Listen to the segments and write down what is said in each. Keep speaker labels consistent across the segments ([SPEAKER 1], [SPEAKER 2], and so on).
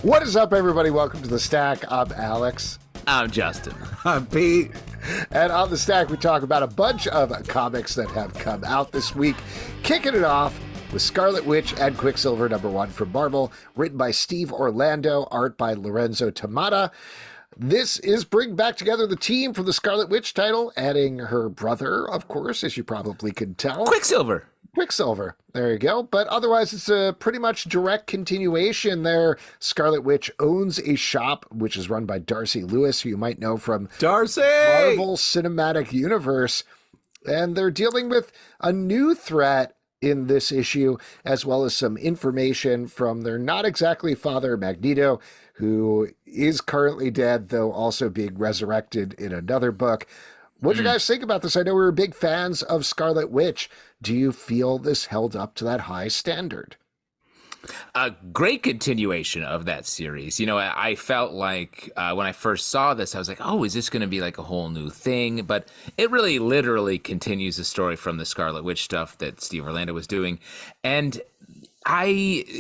[SPEAKER 1] What is up, everybody? Welcome to The Stack. I'm Alex.
[SPEAKER 2] I'm Justin.
[SPEAKER 3] I'm Pete.
[SPEAKER 1] And on The Stack, we talk about a bunch of comics that have come out this week. Kicking it off with Scarlet Witch and Quicksilver #1 from Marvel, written by Steve Orlando, art by Lorenzo Tammetta. This is bringing back together the team from the Scarlet Witch title, adding her brother, of course, as you probably can tell. Quicksilver. There you go. But otherwise, it's a pretty much direct continuation there. Scarlet Witch owns a shop, which is run by Darcy Lewis, who you might know from Marvel Cinematic Universe. And they're dealing with a new threat in this issue, as well as some information from their not exactly father, Magneto, who is currently dead, though also being resurrected in another book. What do you guys think about this? I know we were big fans of Scarlet Witch. Do you feel this held up to that high standard?
[SPEAKER 2] A great continuation of that series. You know, I felt like when I first saw this, I was like, oh, is this going to be like a whole new thing? But it really literally continues the story from the Scarlet Witch stuff that Steve Orlando was doing. And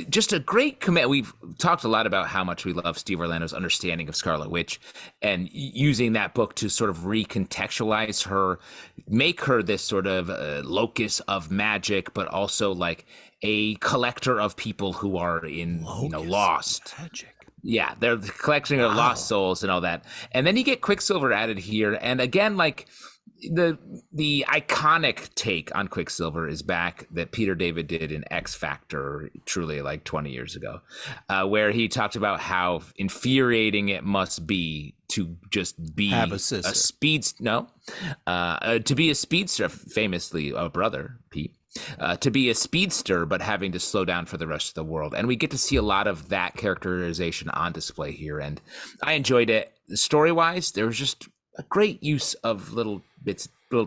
[SPEAKER 2] just a great command. We've talked a lot about how much we love Steve Orlando's understanding of Scarlet Witch and using that book to sort of recontextualize her, make her this sort of locus of magic, but also like a collector of people who are lost. Magic. Yeah, they're collecting their lost souls and all that. And then you get Quicksilver added here. And again, like the iconic take on Quicksilver is back that Peter David did in X Factor, truly like 20 years ago, where he talked about how infuriating it must be to just be
[SPEAKER 3] a speedster,
[SPEAKER 2] famously a brother, Pete. To be a speedster, but having to slow down for the rest of the world. And we get to see a lot of that characterization on display here. And I enjoyed it. Story-wise, there was just a great use of little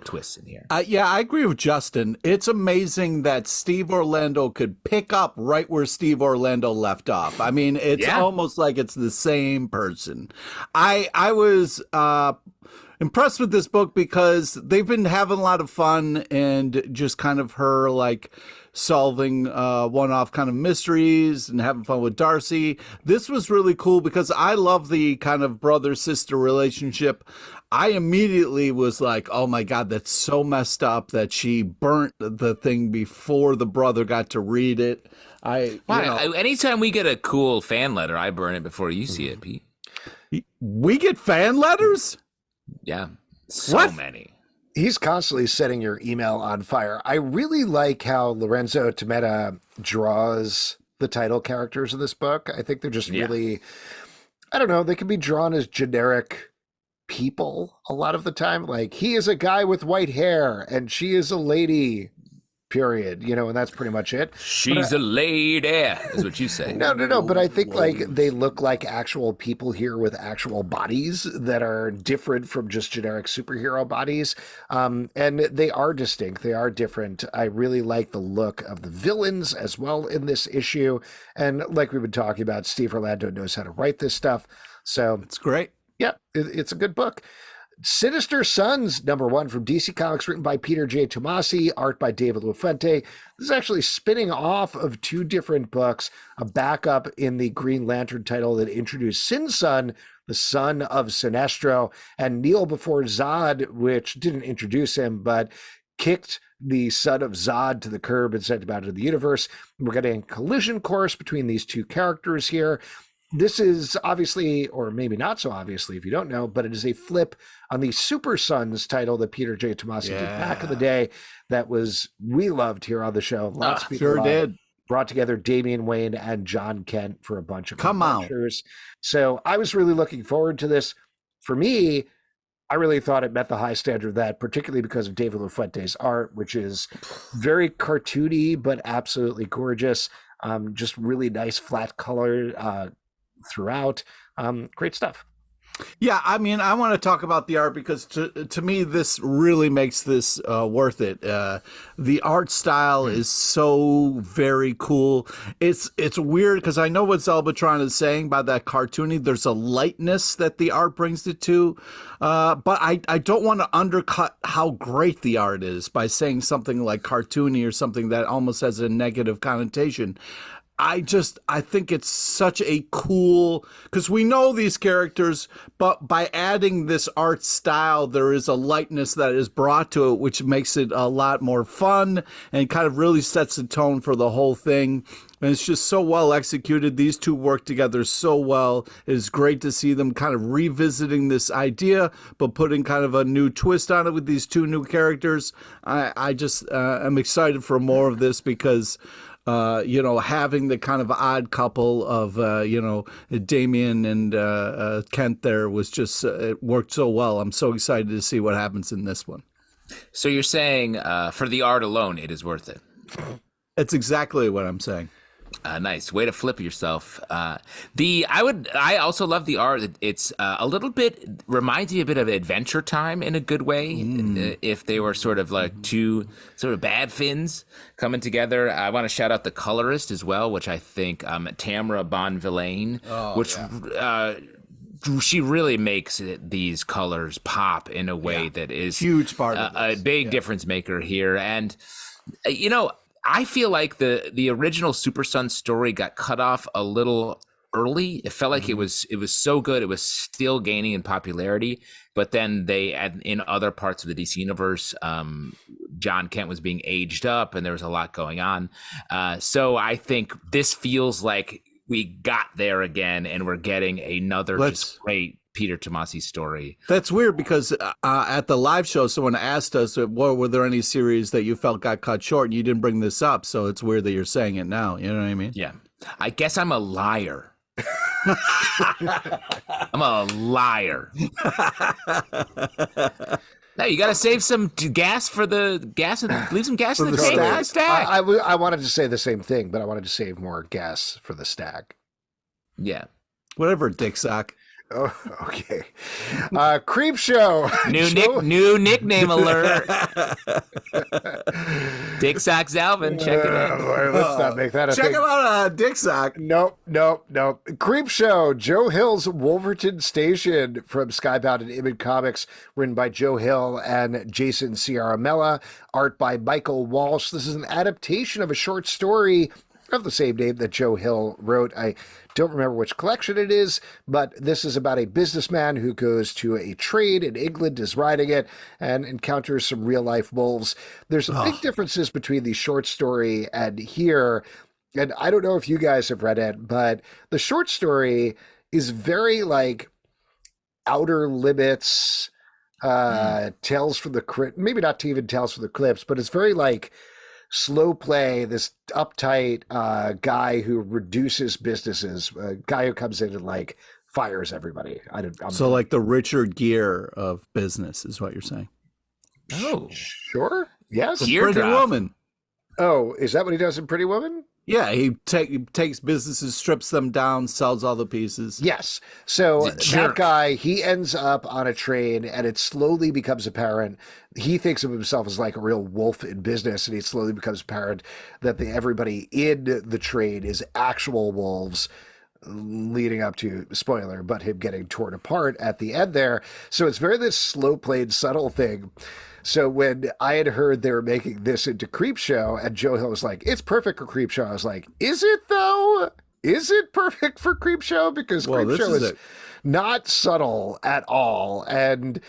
[SPEAKER 2] twists in here.
[SPEAKER 3] Yeah, I agree with Justin. It's amazing that Steve Orlando could pick up right where Steve Orlando left off. I mean, it's almost like it's the same person. I was impressed with this book because they've been having a lot of fun and just kind of her like solving one-off kind of mysteries and having fun with Darcy. This was really cool because I love the kind of brother-sister relationship. I immediately was like, oh my God, that's so messed up that she burnt the thing before the brother got to read it.
[SPEAKER 2] Anytime we get a cool fan letter, I burn it before you see it, Pete.
[SPEAKER 3] We get fan letters?
[SPEAKER 2] Yeah, so many.
[SPEAKER 1] He's constantly setting your email on fire. I really like how Lorenzo Tammetta draws the title characters of this book. I think they're just really, I don't know, they can be drawn as generic people a lot of the time. Like, he is a guy with white hair and she is a lady, period, and that's pretty much it.
[SPEAKER 2] She's a lady, is what you say.
[SPEAKER 1] No, but I think like they look like actual people here with actual bodies that are different from just generic superhero bodies. And they are distinct. They are different. I really like the look of the villains as well in this issue. And like we've been talking about, Steve Orlando knows how to write this stuff. So
[SPEAKER 3] it's great.
[SPEAKER 1] Yeah, it's a good book. Sinister Sons #1 from DC Comics, written by Peter J. Tomasi, art by David Lafuente. This is actually spinning off of two different books, a backup in the Green Lantern title that introduced Sin Sun, the son of Sinestro, and Kneel Before Zod, which didn't introduce him, but kicked the son of Zod to the curb and sent him out into the universe. We're getting a collision course between these two characters here. This is obviously, or maybe not so obviously if you don't know, but it is a flip on the Super Sons title that Peter J. Tomasi did back in the day that we loved here on the show. Lots of people
[SPEAKER 3] did.
[SPEAKER 1] Brought together Damian Wayne and John Kent for a bunch of adventures. So I was really looking forward to this. For me, I really thought it met the high standard of that, particularly because of David Lafuente's art, which is very cartoony, but absolutely gorgeous. Just really nice flat color throughout. Great stuff.
[SPEAKER 3] Yeah, I mean, I want to talk about the art because to me, this really makes this worth it. The art style is so very cool. It's weird because I know what Zelbatron is saying by that cartoony. There's a lightness that the art brings it to, but I don't want to undercut how great the art is by saying something like cartoony or something that almost has a negative connotation. I think it's such a cool, because we know these characters, but by adding this art style, there is a lightness that is brought to it, which makes it a lot more fun and kind of really sets the tone for the whole thing. And it's just so well executed. These two work together so well. It is great to see them kind of revisiting this idea, but putting kind of a new twist on it with these two new characters. I just am excited for more of this because having the kind of odd couple of, Damien and Kindt there was just, it worked so well. I'm so excited to see what happens in this one.
[SPEAKER 2] So you're saying for the art alone, it is worth it?
[SPEAKER 3] That's exactly what I'm saying.
[SPEAKER 2] Nice way to flip yourself. I also love the art. It's a little bit reminds me a bit of Adventure Time in a good way. If they were sort of like two sort of bad Finns coming together. I want to shout out the colorist as well, which I think Tamara Bonvillain, she really makes these colors pop in a way that is
[SPEAKER 3] huge part of
[SPEAKER 2] a big difference maker here. And I feel like the original Super Sons story got cut off a little early. It felt like it was so good. It was still gaining in popularity, but then they in other parts of the DC universe, John Kent was being aged up and there was a lot going on. So I think this feels like we got there again and we're getting another just great Peter Tomasi story.
[SPEAKER 3] That's weird because at the live show, someone asked us, were there any series that you felt got cut short? And you didn't bring this up, so it's weird that you're saying it now. You know what I mean?
[SPEAKER 2] Yeah. I guess I'm a liar. I'm a liar. No, you got to save some gas for the gas and leave some gas in the stack.
[SPEAKER 1] I wanted to say the same thing, but I wanted to save more gas for the stack.
[SPEAKER 2] Yeah.
[SPEAKER 3] Whatever, dick sock.
[SPEAKER 1] Oh, okay. Creepshow.
[SPEAKER 2] New nickname alert. Dick Sock Zalvin, check it out.
[SPEAKER 1] Let's not make that a
[SPEAKER 3] check
[SPEAKER 1] thing.
[SPEAKER 3] him out, Dick Sock.
[SPEAKER 1] Nope. Creepshow. Joe Hill's Wolverton Station from Skybound and Image Comics, written by Joe Hill and Jason Ciaramella, art by Michael Walsh. This is an adaptation of a short story of the same name that Joe Hill wrote. I don't remember which collection it is, but this is about a businessman who goes to a trade in England, is riding it, and encounters some real-life wolves. There's some big differences between the short story and here, and I don't know if you guys have read it, but the short story is very, like, Outer Limits, Tales from the Crypt, maybe not even Tales from the Crypts, but it's very, like, slow play, this uptight guy who reduces businesses, a guy who comes in and like fires everybody. So
[SPEAKER 3] like the Richard Gere of business is what you're saying.
[SPEAKER 2] Oh,
[SPEAKER 1] sure. Yes.
[SPEAKER 3] Pretty Woman.
[SPEAKER 1] Oh, is that what he does in Pretty Woman?
[SPEAKER 3] Yeah, he takes businesses, strips them down, sells all the pieces.
[SPEAKER 1] Yes. So that guy, he ends up on a train, and it slowly becomes apparent. He thinks of himself as like a real wolf in business, and it slowly becomes apparent that everybody in the train is actual wolves, leading up to, spoiler, but him getting torn apart at the end there. So it's very this slow-played, subtle thing. So when I had heard they were making this into Creepshow, and Joe Hill was like, it's perfect for Creepshow, I was like, is it though? Is it perfect for Creepshow? Because Creepshow is not subtle at all. And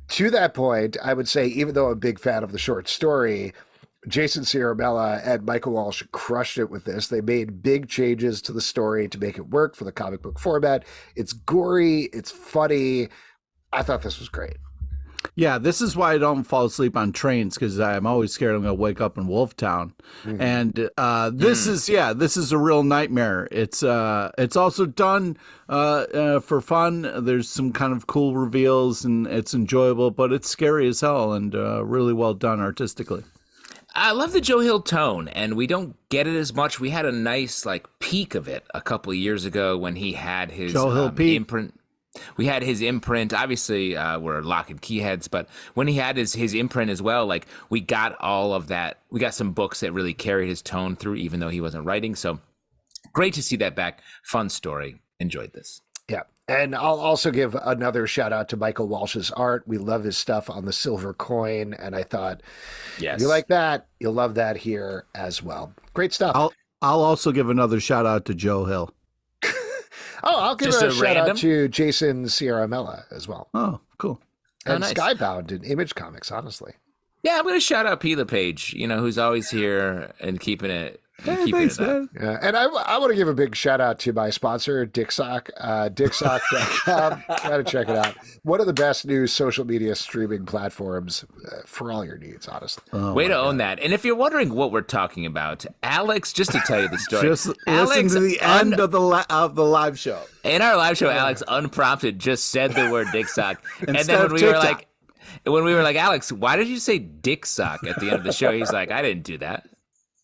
[SPEAKER 1] to that point, I would say, even though I'm a big fan of the short story, Jason Ciaramella and Michael Walsh crushed it with this. They made big changes to the story to make it work for the comic book format. It's gory. It's funny. I thought this was great.
[SPEAKER 3] Yeah, this is why I don't fall asleep on trains, because I'm always scared I'm going to wake up in Wolftown. Mm-hmm. And this is a real nightmare. It's also done for fun. There's some kind of cool reveals, and it's enjoyable, but it's scary as hell and really well done artistically.
[SPEAKER 2] I love the Joe Hill tone, and we don't get it as much. We had a nice peak of it a couple of years ago when he had his
[SPEAKER 3] Joe Hill
[SPEAKER 2] imprint. We had his imprint. Obviously, we're Lock and Key heads, but when he had his imprint as well, we got all of that. We got some books that really carried his tone through, even though he wasn't writing. So great to see that back. Fun story. Enjoyed this.
[SPEAKER 1] Yeah. And I'll also give another shout out to Michael Walsh's art. We love his stuff on the Silver Coin. And I thought, if you like that, you'll love that here as well. Great stuff.
[SPEAKER 3] I'll also give another shout out to Joe Hill.
[SPEAKER 1] I'll give
[SPEAKER 2] Just
[SPEAKER 1] a
[SPEAKER 2] a
[SPEAKER 1] shout
[SPEAKER 2] random?
[SPEAKER 1] out to Jason Ciaramella as well.
[SPEAKER 3] Oh, cool.
[SPEAKER 1] And
[SPEAKER 2] nice.
[SPEAKER 1] Skybound in Image Comics, honestly.
[SPEAKER 2] Yeah, I'm going to shout out P. LePage, who's always here and keeping it.
[SPEAKER 3] Hey, thanks, man.
[SPEAKER 1] Yeah, and I want to give a big shout out to my sponsor, Dicksock, dicksock.com. Gotta check it out. One of the best new social media streaming platforms for all your needs, honestly.
[SPEAKER 3] Oh,
[SPEAKER 2] Way to own that. And if you're wondering what we're talking about, Alex, just to tell you the story,
[SPEAKER 3] Just
[SPEAKER 2] Alex
[SPEAKER 3] listen to the end of the live show.
[SPEAKER 2] in our live show, Alex unprompted just said the word dick sock. And
[SPEAKER 3] Instead
[SPEAKER 2] then
[SPEAKER 3] of
[SPEAKER 2] when we were like, Alex, why did you say dick sock at the end of the show? He's like, I didn't do that.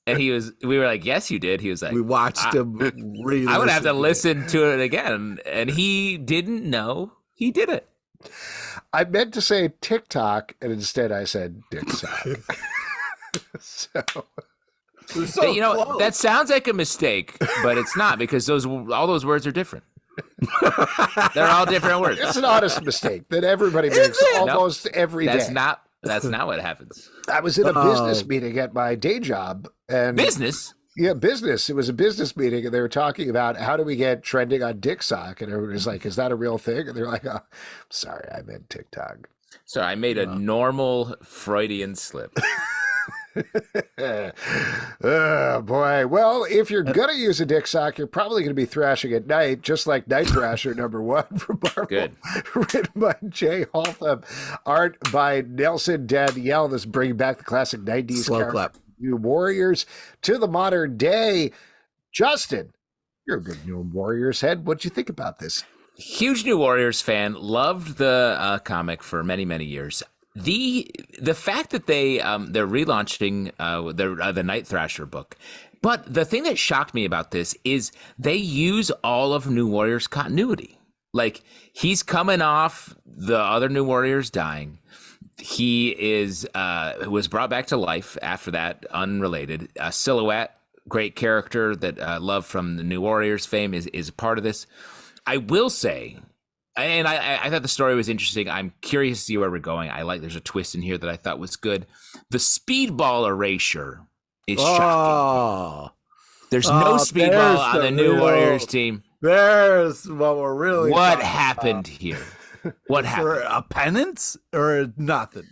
[SPEAKER 2] And we were like, yes, you did. He was like,
[SPEAKER 3] We watched him
[SPEAKER 2] I would have to listen to it again. And he didn't know he did it.
[SPEAKER 1] I meant to say TikTok, and instead I said Dicksock. So
[SPEAKER 3] close.
[SPEAKER 2] That sounds like a mistake, but it's not, because all those words are different. They're all different words.
[SPEAKER 1] it's an honest mistake that everybody makes almost every day.
[SPEAKER 2] That's not what happens.
[SPEAKER 1] I was in a business meeting at my day job. And
[SPEAKER 2] Business?
[SPEAKER 1] Yeah, business. It was a business meeting, and they were talking about how do we get trending on Dicksock, and everybody was like, is that a real thing? And they're like, oh, sorry, I meant TikTok.
[SPEAKER 2] So I made a normal Freudian slip.
[SPEAKER 1] Oh, boy. Well, if you're going to use a Dicksock, you're probably going to be thrashing at night, just like Night Thrasher #1 from Marvel.
[SPEAKER 2] Good.
[SPEAKER 1] Written by Jay Holtham. Art by Nelson Dániel. This bringing back the classic 90s
[SPEAKER 3] Slow
[SPEAKER 1] character.
[SPEAKER 3] clap.
[SPEAKER 1] New Warriors to the modern day. Justin, you're a good New Warriors head. What'd you think about this?
[SPEAKER 2] Huge New Warriors fan. Loved the comic for many, many years. The fact that they're relaunching the Night Thrasher book, but the thing that shocked me about this is they use all of New Warriors continuity. Like, he's coming off the other New Warriors dying. He was brought back to life after that, unrelated. Silhouette, great character that love from the New Warriors fame is a part of this. I will say, and I thought the story was interesting. I'm curious to see where we're going. There's a twist in here that I thought was good. The speedball erasure is shocking. There's no speedball on the New Warriors team.
[SPEAKER 3] There's what we're really.
[SPEAKER 2] What happened here? What happened?
[SPEAKER 3] For a penance or nothing?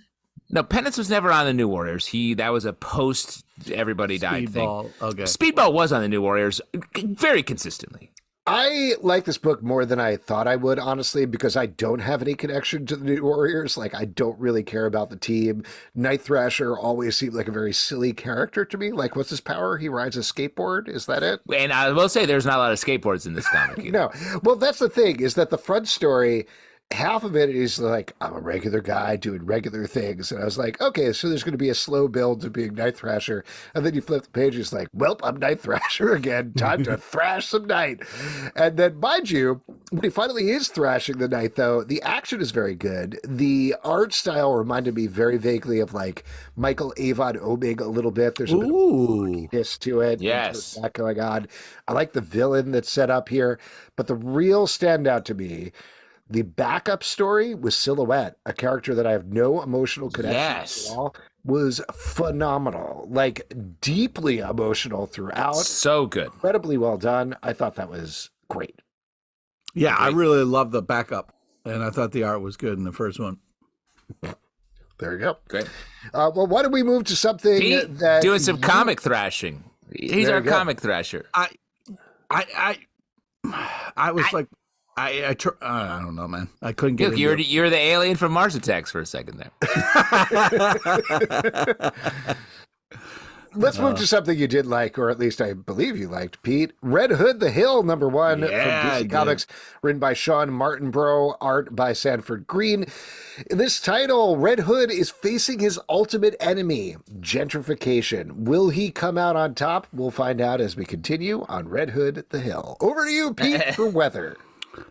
[SPEAKER 2] No, Penance was never on the New Warriors. That was a post everybody died
[SPEAKER 3] Speedball,
[SPEAKER 2] thing.
[SPEAKER 3] okay.
[SPEAKER 2] Speedball was on the New Warriors very consistently.
[SPEAKER 1] I like this book more than I thought I would, honestly, because I don't have any connection to the New Warriors. Like, I don't really care about the team. Night Thrasher always seemed like a very silly character to me. Like, what's his power? He rides a skateboard? Is that it?
[SPEAKER 2] And I will say there's not a lot of skateboards in this comic either.
[SPEAKER 1] No. Well, that's the thing, is that the front story, half of it is like, I'm a regular guy doing regular things. And I was like, okay, so there's going to be a slow build to being Night Thrasher. And then you flip the page, it's like, well, I'm Night Thrasher again. Time to thrash some night. And then, mind you, when he finally is thrashing the night, though, the action is very good. The art style reminded me very vaguely of like Michael Avon Oming a little bit. There's a bit of quirkiness to it.
[SPEAKER 2] Yes.
[SPEAKER 1] That going on. I like the villain that's set up here. But the real standout to me, the backup story with Silhouette, a character that I have no emotional connection to at all, was phenomenal. Like, deeply emotional throughout.
[SPEAKER 2] So good.
[SPEAKER 1] Incredibly well done. I thought that was great.
[SPEAKER 3] Yeah, I really love the backup, and I thought the art was good in the first one.
[SPEAKER 1] There you go.
[SPEAKER 2] Great.
[SPEAKER 1] Well, why don't we move to something that
[SPEAKER 2] doing some comic thrashing. He's our comic thrasher.
[SPEAKER 3] I was like, I don't know, man. I couldn't get.
[SPEAKER 2] Look, you're the alien from Mars Attacks for a second there.
[SPEAKER 1] Let's move to something you did like, or at least I believe you liked, Pete. Red Hood the Hill, #1 from DC Comics, written by Shawn Martinbrough, art by Sandord Greene. In this title, Red Hood is facing his ultimate enemy, gentrification. Will he come out on top? We'll find out as we continue on Red Hood the Hill. Over to you, Pete, for weather.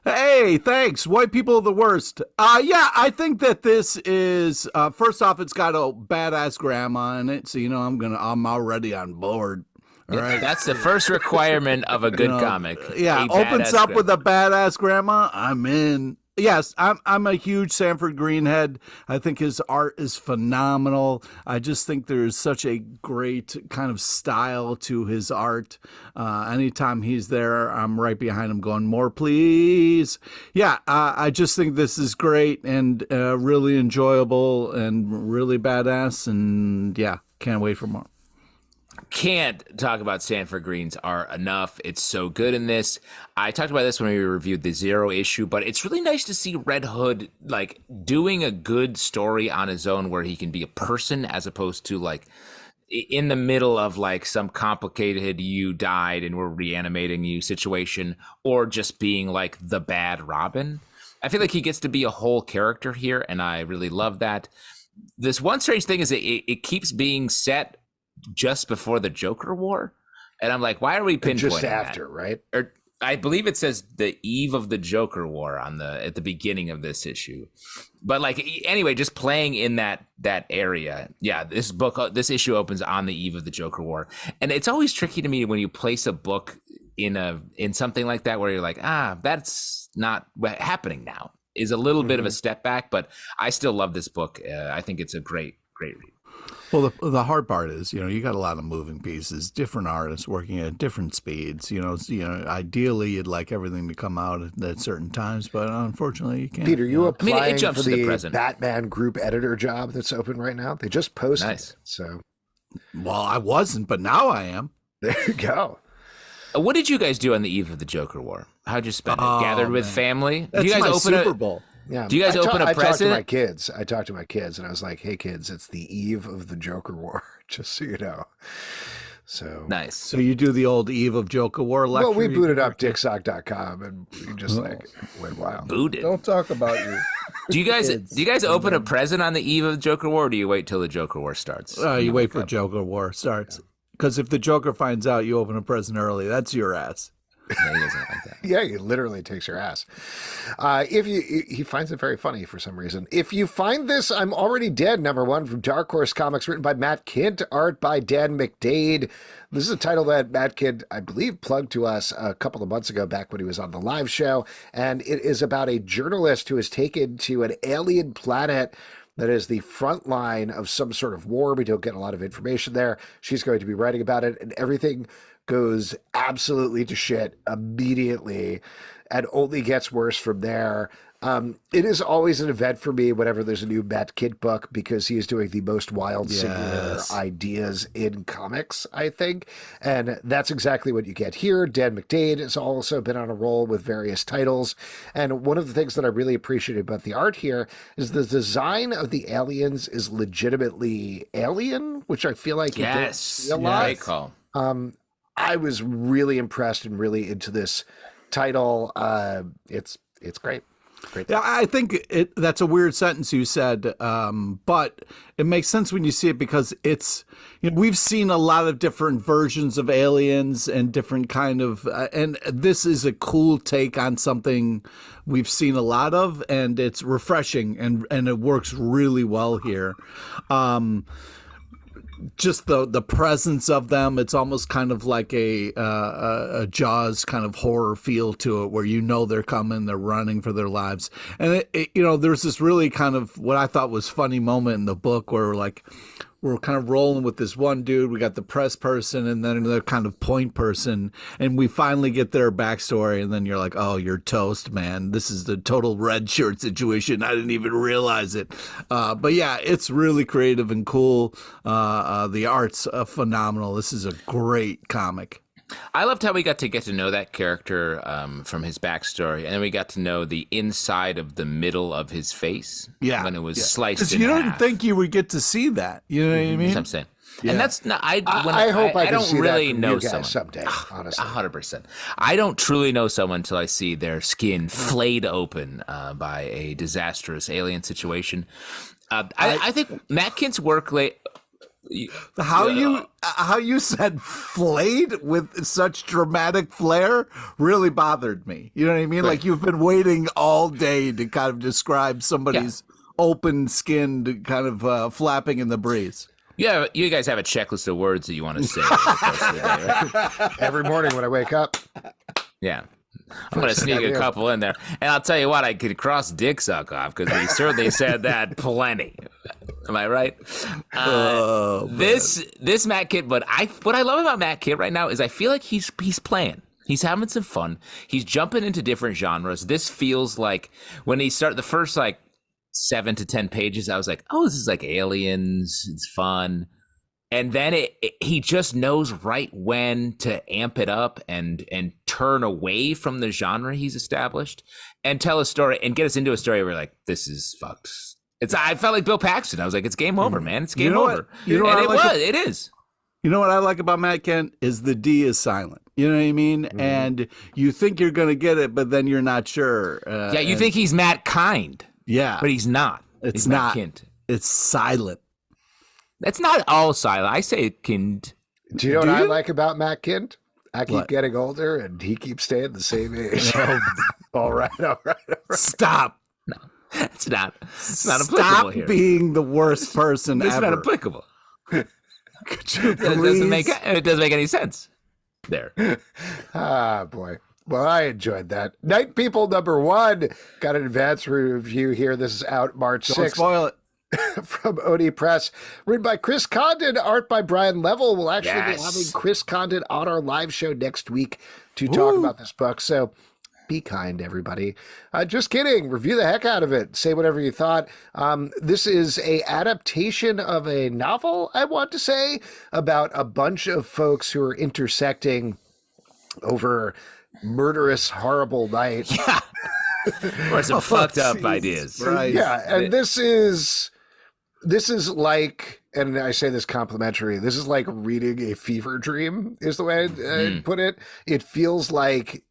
[SPEAKER 3] Hey, thanks. White people are the worst. Yeah, I think that this is, first off, it's got a badass grandma in it. So, I'm already on board. All right.
[SPEAKER 2] That's the first requirement of a good comic.
[SPEAKER 3] Yeah, opens up with a badass grandma. I'm in. Yes, I'm a huge Sandord Greene head. I think his art is phenomenal. I just think there's such a great kind of style to his art. Anytime he's there, I'm right behind him going, more please. Yeah, I just think this is great and really enjoyable and really badass. And yeah, can't wait for more.
[SPEAKER 2] Can't talk about Sandord Greene's art enough. It's so good in this. I talked about this when we reviewed the Zero issue, but it's really nice to see Red Hood like doing a good story on his own where he can be a person as opposed to like in the middle of like some complicated you died and we're reanimating you situation, or just being like the bad Robin. I feel like he gets to be a whole character here, and I really love that. This one strange thing is that it keeps being set just before the Joker War, and I'm like, why are we pinpointing
[SPEAKER 1] just after
[SPEAKER 2] that?
[SPEAKER 1] Right?
[SPEAKER 2] Or I believe it says the eve of the Joker War at the beginning of this issue, but like anyway, just playing in that area. Yeah, this issue opens on the eve of the Joker War, and it's always tricky to me when you place a book in something like that where you're like, that's not happening now. Is a little bit of a step back, but I still love this book. I think it's a great read.
[SPEAKER 3] Well, the hard part is, you got a lot of moving pieces, different artists working at different speeds. Ideally, you'd like everything to come out at certain times, but unfortunately, you can't.
[SPEAKER 1] Peter, you applying
[SPEAKER 2] it jumps
[SPEAKER 1] for
[SPEAKER 2] to the
[SPEAKER 1] the
[SPEAKER 2] present.
[SPEAKER 1] Batman group editor job that's open right now? They just posted it, so.
[SPEAKER 3] Well, I wasn't, but now I am.
[SPEAKER 1] There you go.
[SPEAKER 2] What did you guys do on the eve of the Joker War? How'd you spend it? Gathered with family?
[SPEAKER 3] That's
[SPEAKER 2] do you guys
[SPEAKER 3] my
[SPEAKER 2] open
[SPEAKER 3] Super Bowl.
[SPEAKER 1] Yeah.
[SPEAKER 2] Do you guys open a
[SPEAKER 1] I
[SPEAKER 2] present?
[SPEAKER 1] I talked to my kids, and I was like, "Hey, kids, it's the eve of the Joker War, just so you know." So
[SPEAKER 2] nice.
[SPEAKER 3] So you do the old Eve of Joker War lecture?
[SPEAKER 1] Well, we booted up dicksock.com, and we just went wild.
[SPEAKER 2] Booted.
[SPEAKER 4] Don't talk about you.
[SPEAKER 2] Do you guys open a present on the eve of the Joker War, or do you wait till the Joker War starts?
[SPEAKER 3] You wait for Joker War starts. Because if the Joker finds out you open a present early, that's your ass.
[SPEAKER 2] No, he doesn't like that.
[SPEAKER 1] Yeah, he literally takes your ass. He finds it very funny for some reason. If you find this, I'm Already Dead, #1 from Dark Horse Comics, written by Matt Kindt, art by Dan McDaid. This is a title that Matt Kindt, I believe, plugged to us a couple of months ago back when he was on the live show. And it is about a journalist who is taken to an alien planet that is the front line of some sort of war. We don't get a lot of information there. She's going to be writing about it, and everything goes absolutely to shit immediately and only gets worse from there. It is always an event for me whenever there's a new Matt Kindt book, because he is doing the most wild singular ideas in comics, I think. And that's exactly what you get here. Dan McDaid has also been on a roll with various titles. And one of the things that I really appreciate about the art here is the design of the aliens is legitimately alien, which I feel like you don't see a lot.
[SPEAKER 2] Great call.
[SPEAKER 1] I was really impressed and really into this title. It's great. Great.
[SPEAKER 3] Yeah, I think that's a weird sentence you said, but it makes sense when you see it, because it's, we've seen a lot of different versions of aliens and different kind of, and this is a cool take on something we've seen a lot of, and it's refreshing and it works really well here. Just the presence of them, it's almost kind of like a Jaws kind of horror feel to it, where they're coming, they're running for their lives. And there's this really kind of what I thought was funny moment in the book where we're kind of rolling with this one dude. We got the press person and then another kind of point person, and we finally get their backstory, and then you're like, oh, you're toast, man. This is the total red shirt situation. I didn't even realize it. But yeah, it's really creative and cool. The art's phenomenal. This is a great comic.
[SPEAKER 2] I loved how we got to know that character from his backstory, and then we got to know the inside of the middle of his face.
[SPEAKER 3] Yeah,
[SPEAKER 2] when it was sliced in
[SPEAKER 3] you
[SPEAKER 2] half.
[SPEAKER 3] didn't think you would get to see that. You know what I mean?
[SPEAKER 2] That's what I'm saying. Yeah. And that's not. I
[SPEAKER 1] hope I
[SPEAKER 2] don't
[SPEAKER 1] see
[SPEAKER 2] really
[SPEAKER 1] that from
[SPEAKER 2] know
[SPEAKER 1] you guys
[SPEAKER 2] someone
[SPEAKER 1] someday. Honestly,
[SPEAKER 2] 100%. I don't truly know someone until I see their skin flayed open by a disastrous alien situation. I think Matt Kindt's work
[SPEAKER 3] How you said flayed with such dramatic flair really bothered me. You know what I mean?
[SPEAKER 2] Right.
[SPEAKER 3] Like you've been waiting all day to kind of describe somebody's open skin kind of flapping in the breeze.
[SPEAKER 2] Yeah, you guys have a checklist of words that you want to say over the course of the day, right?
[SPEAKER 1] every morning when I wake up.
[SPEAKER 2] Yeah. I'm going to sneak a couple in there. And I'll tell you what, I could cross dick suck off because we certainly said that plenty. Am I right? This Matt Kindt, but what I love about Matt Kindt right now is I feel like he's playing. He's having some fun. He's jumping into different genres. This feels like when he started the first 7 to 10 pages, I was like, oh, this is like Aliens. It's fun. And then he just knows right when to amp it up and turn away from the genre he's established and tell a story and get us into a story where like, this is fucked. I felt like Bill Paxton. I was like, it's game over, man. It's game over. It is.
[SPEAKER 3] You know what I like about Matt Kindt is the D is silent. You know what I mean? Mm-hmm. And you think you're going to get it, but then you're not sure.
[SPEAKER 2] You think he's Matt Kind.
[SPEAKER 3] Yeah.
[SPEAKER 2] But he's not.
[SPEAKER 3] He's not. Kindt. It's silent.
[SPEAKER 2] That's not all silent. I say Kindt.
[SPEAKER 1] Do you know what I like about Matt Kindt? I keep getting older, and he keeps staying the same age. All right.
[SPEAKER 3] Stop.
[SPEAKER 2] No, it's not applicable here.
[SPEAKER 3] Stop being the worst person ever.
[SPEAKER 2] It's not applicable.
[SPEAKER 3] Could you please?
[SPEAKER 2] It doesn't make any sense. There.
[SPEAKER 1] Ah, boy. Well, I enjoyed that. Night People #1 got an advance review here. This is out March 6th.
[SPEAKER 3] Don't spoil it.
[SPEAKER 1] From Oni Press, written by Chris Condon, art by Brian Level. We'll actually be having Chris Condon on our live show next week to talk about this book. So be kind, everybody. Just kidding. Review the heck out of it. Say whatever you thought. This is a adaptation of a novel, I want to say, about a bunch of folks who are intersecting over murderous, horrible night.
[SPEAKER 2] Yeah. Or some fucked up ideas.
[SPEAKER 1] Right. Yeah, and this is like, and I say this complimentary, this is like reading a fever dream is the way I'd put it. It feels like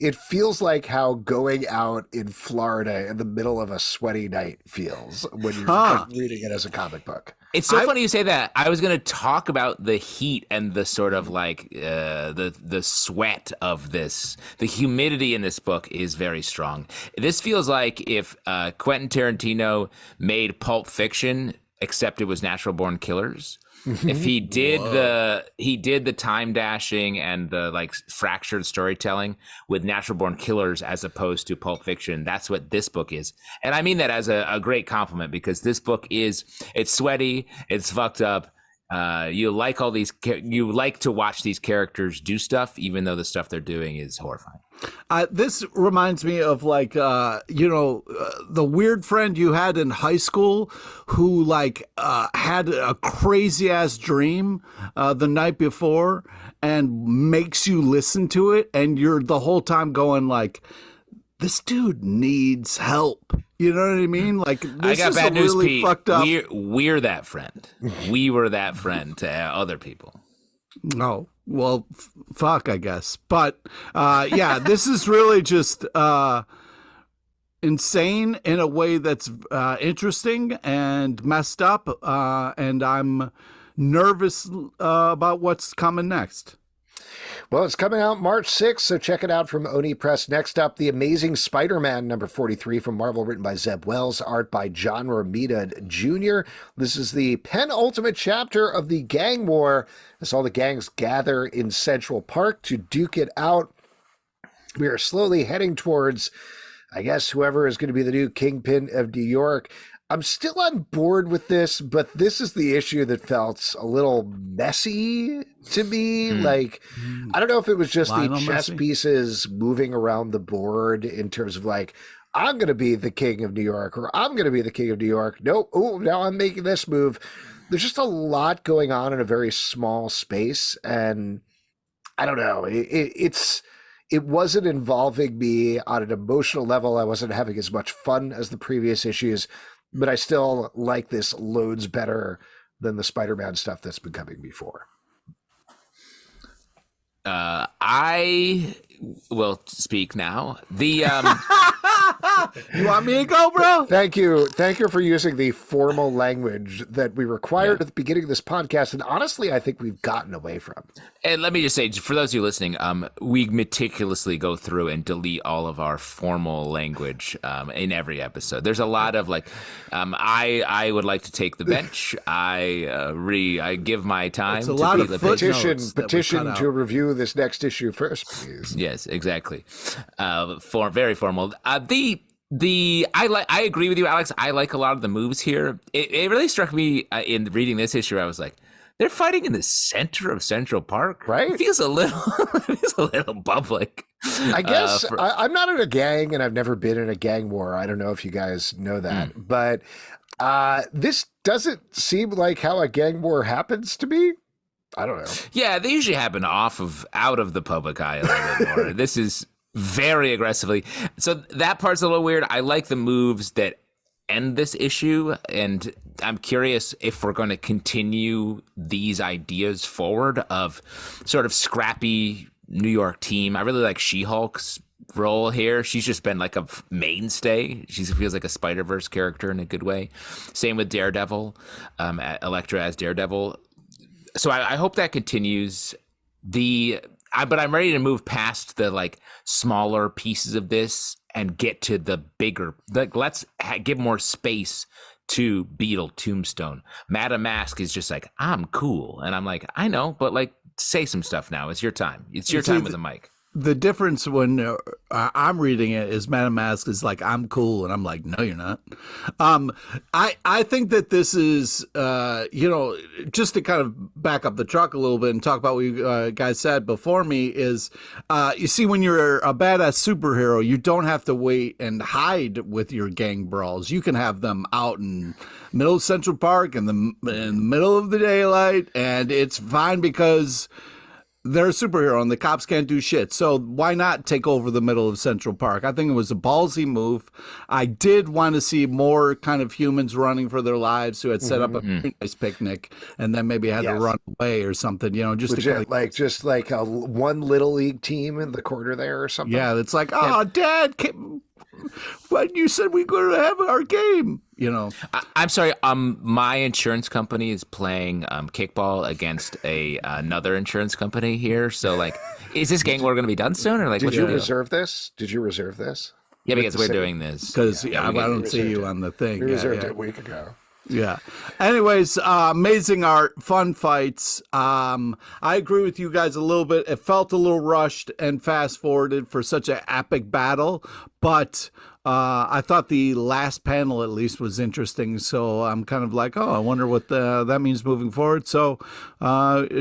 [SPEAKER 1] how going out in Florida in the middle of a sweaty night feels when you're reading it as a comic book.
[SPEAKER 2] It's so funny you say that. I was going to talk about the heat and the sort of like the sweat of this. The humidity in this book is very strong. This feels like if Quentin Tarantino made Pulp Fiction, except it was Natural Born Killers. If he did the time dashing and the like fractured storytelling with Natural Born Killers as opposed to Pulp Fiction, that's what this book is. And I mean that as a great compliment because this book it's sweaty, it's fucked up. You like to watch these characters do stuff, even though the stuff they're doing is horrifying.
[SPEAKER 3] This reminds me of like, the weird friend you had in high school who like had a crazy ass dream the night before and makes you listen to it. And you're the whole time going like, this dude needs help. You know what I mean? Like, this
[SPEAKER 2] I got
[SPEAKER 3] is
[SPEAKER 2] bad news,
[SPEAKER 3] really
[SPEAKER 2] Pete.
[SPEAKER 3] fucked up.
[SPEAKER 2] We're that friend. We were that friend to other people.
[SPEAKER 3] Oh, well, fuck, I guess. But, this is really just insane in a way that's interesting and messed up. And I'm nervous about what's coming next.
[SPEAKER 1] Well, it's coming out March 6th, so check it out from Oni Press. Next up, The Amazing Spider-Man #43 from Marvel, written by Zeb Wells, art by John Romita Jr. This is the penultimate chapter of the gang war as all the gangs gather in Central Park to duke it out. We are slowly heading towards, I guess, whoever is going to be the new kingpin of New York. I'm still on board with this, but this is the issue that felt a little messy to me. Like, I don't know if it was just the chess pieces moving around the board in terms of like, I'm going to be the king of New York, or I'm going to be the king of New York. Nope. Oh, now I'm making this move. There's just a lot going on in a very small space. And I don't know. It wasn't involving me on an emotional level. I wasn't having as much fun as the previous issues. But I still like this loads better than the Spider-Man stuff that's been coming before.
[SPEAKER 2] I will speak now.
[SPEAKER 3] You want me to go, bro?
[SPEAKER 1] Thank you for using the formal language that we required at the beginning of this podcast, and honestly, I think we've gotten away from.
[SPEAKER 2] And let me just say, for those of you listening, we meticulously go through and delete all of our formal language in every episode. There's a lot of like, I would like to take the bench. I give my time.
[SPEAKER 1] It's a lot of petition to review this next issue first, please.
[SPEAKER 2] Yeah. Yes, exactly. Very formal. I agree with you, Alex. I like a lot of the moves here. It really struck me in reading this issue. I was like, they're fighting in the center of Central Park,
[SPEAKER 1] right?
[SPEAKER 2] It feels a little public.
[SPEAKER 1] I guess I'm not in a gang, and I've never been in a gang war. I don't know if you guys know that, but this doesn't seem like how a gang war happens to me. I don't know.
[SPEAKER 2] Yeah, they usually happen out of the public eye a little bit more. This is very aggressively. So that part's a little weird. I like the moves that end this issue, and I'm curious if we're going to continue these ideas forward of sort of scrappy New York team. I really like She-Hulk's role here. She's just been like a mainstay. She feels like a Spider-Verse character in a good way. Same with Daredevil, Elektra as Daredevil. So I hope that continues. But I'm ready to move past the like smaller pieces of this and get to the bigger. Like, let's give more space to Beetle, Tombstone. Madame Mask is just like, I'm cool, and I'm like, I know, but like, say some stuff now. It's your time. It's your time with the mic.
[SPEAKER 3] The difference when I'm reading it is Madame Mask is like, I'm cool, and I'm like, no, you're not. I think that this is, just to kind of back up the truck a little bit and talk about what you guys said before me is, you see, when you're a badass superhero, you don't have to wait and hide with your gang brawls. You can have them out in middle of Central Park in the middle of the daylight, and it's fine because they're a superhero and the cops can't do shit. So why not take over the middle of Central Park? I think it was a ballsy move. I did want to see more kind of humans running for their lives who had set up a very nice picnic and then maybe had to run away or something, just
[SPEAKER 1] just like a one little league team in the corner there or something.
[SPEAKER 3] Yeah, it's like, Dad, when you said we were going to have our game,
[SPEAKER 2] I'm sorry. My insurance company is playing kickball against another insurance company here. So, like, is this gang war going to be done soon, or like?
[SPEAKER 1] Did you reserve this?
[SPEAKER 2] Yeah, because we're doing this.
[SPEAKER 3] Because I don't see you on the thing.
[SPEAKER 1] We reserved it a week ago.
[SPEAKER 3] Yeah. Anyways, amazing art, fun fights. I agree with you guys a little bit. It felt a little rushed and fast forwarded for such an epic battle, but I thought the last panel at least was interesting. So I'm kind of like, I wonder what that means moving forward. So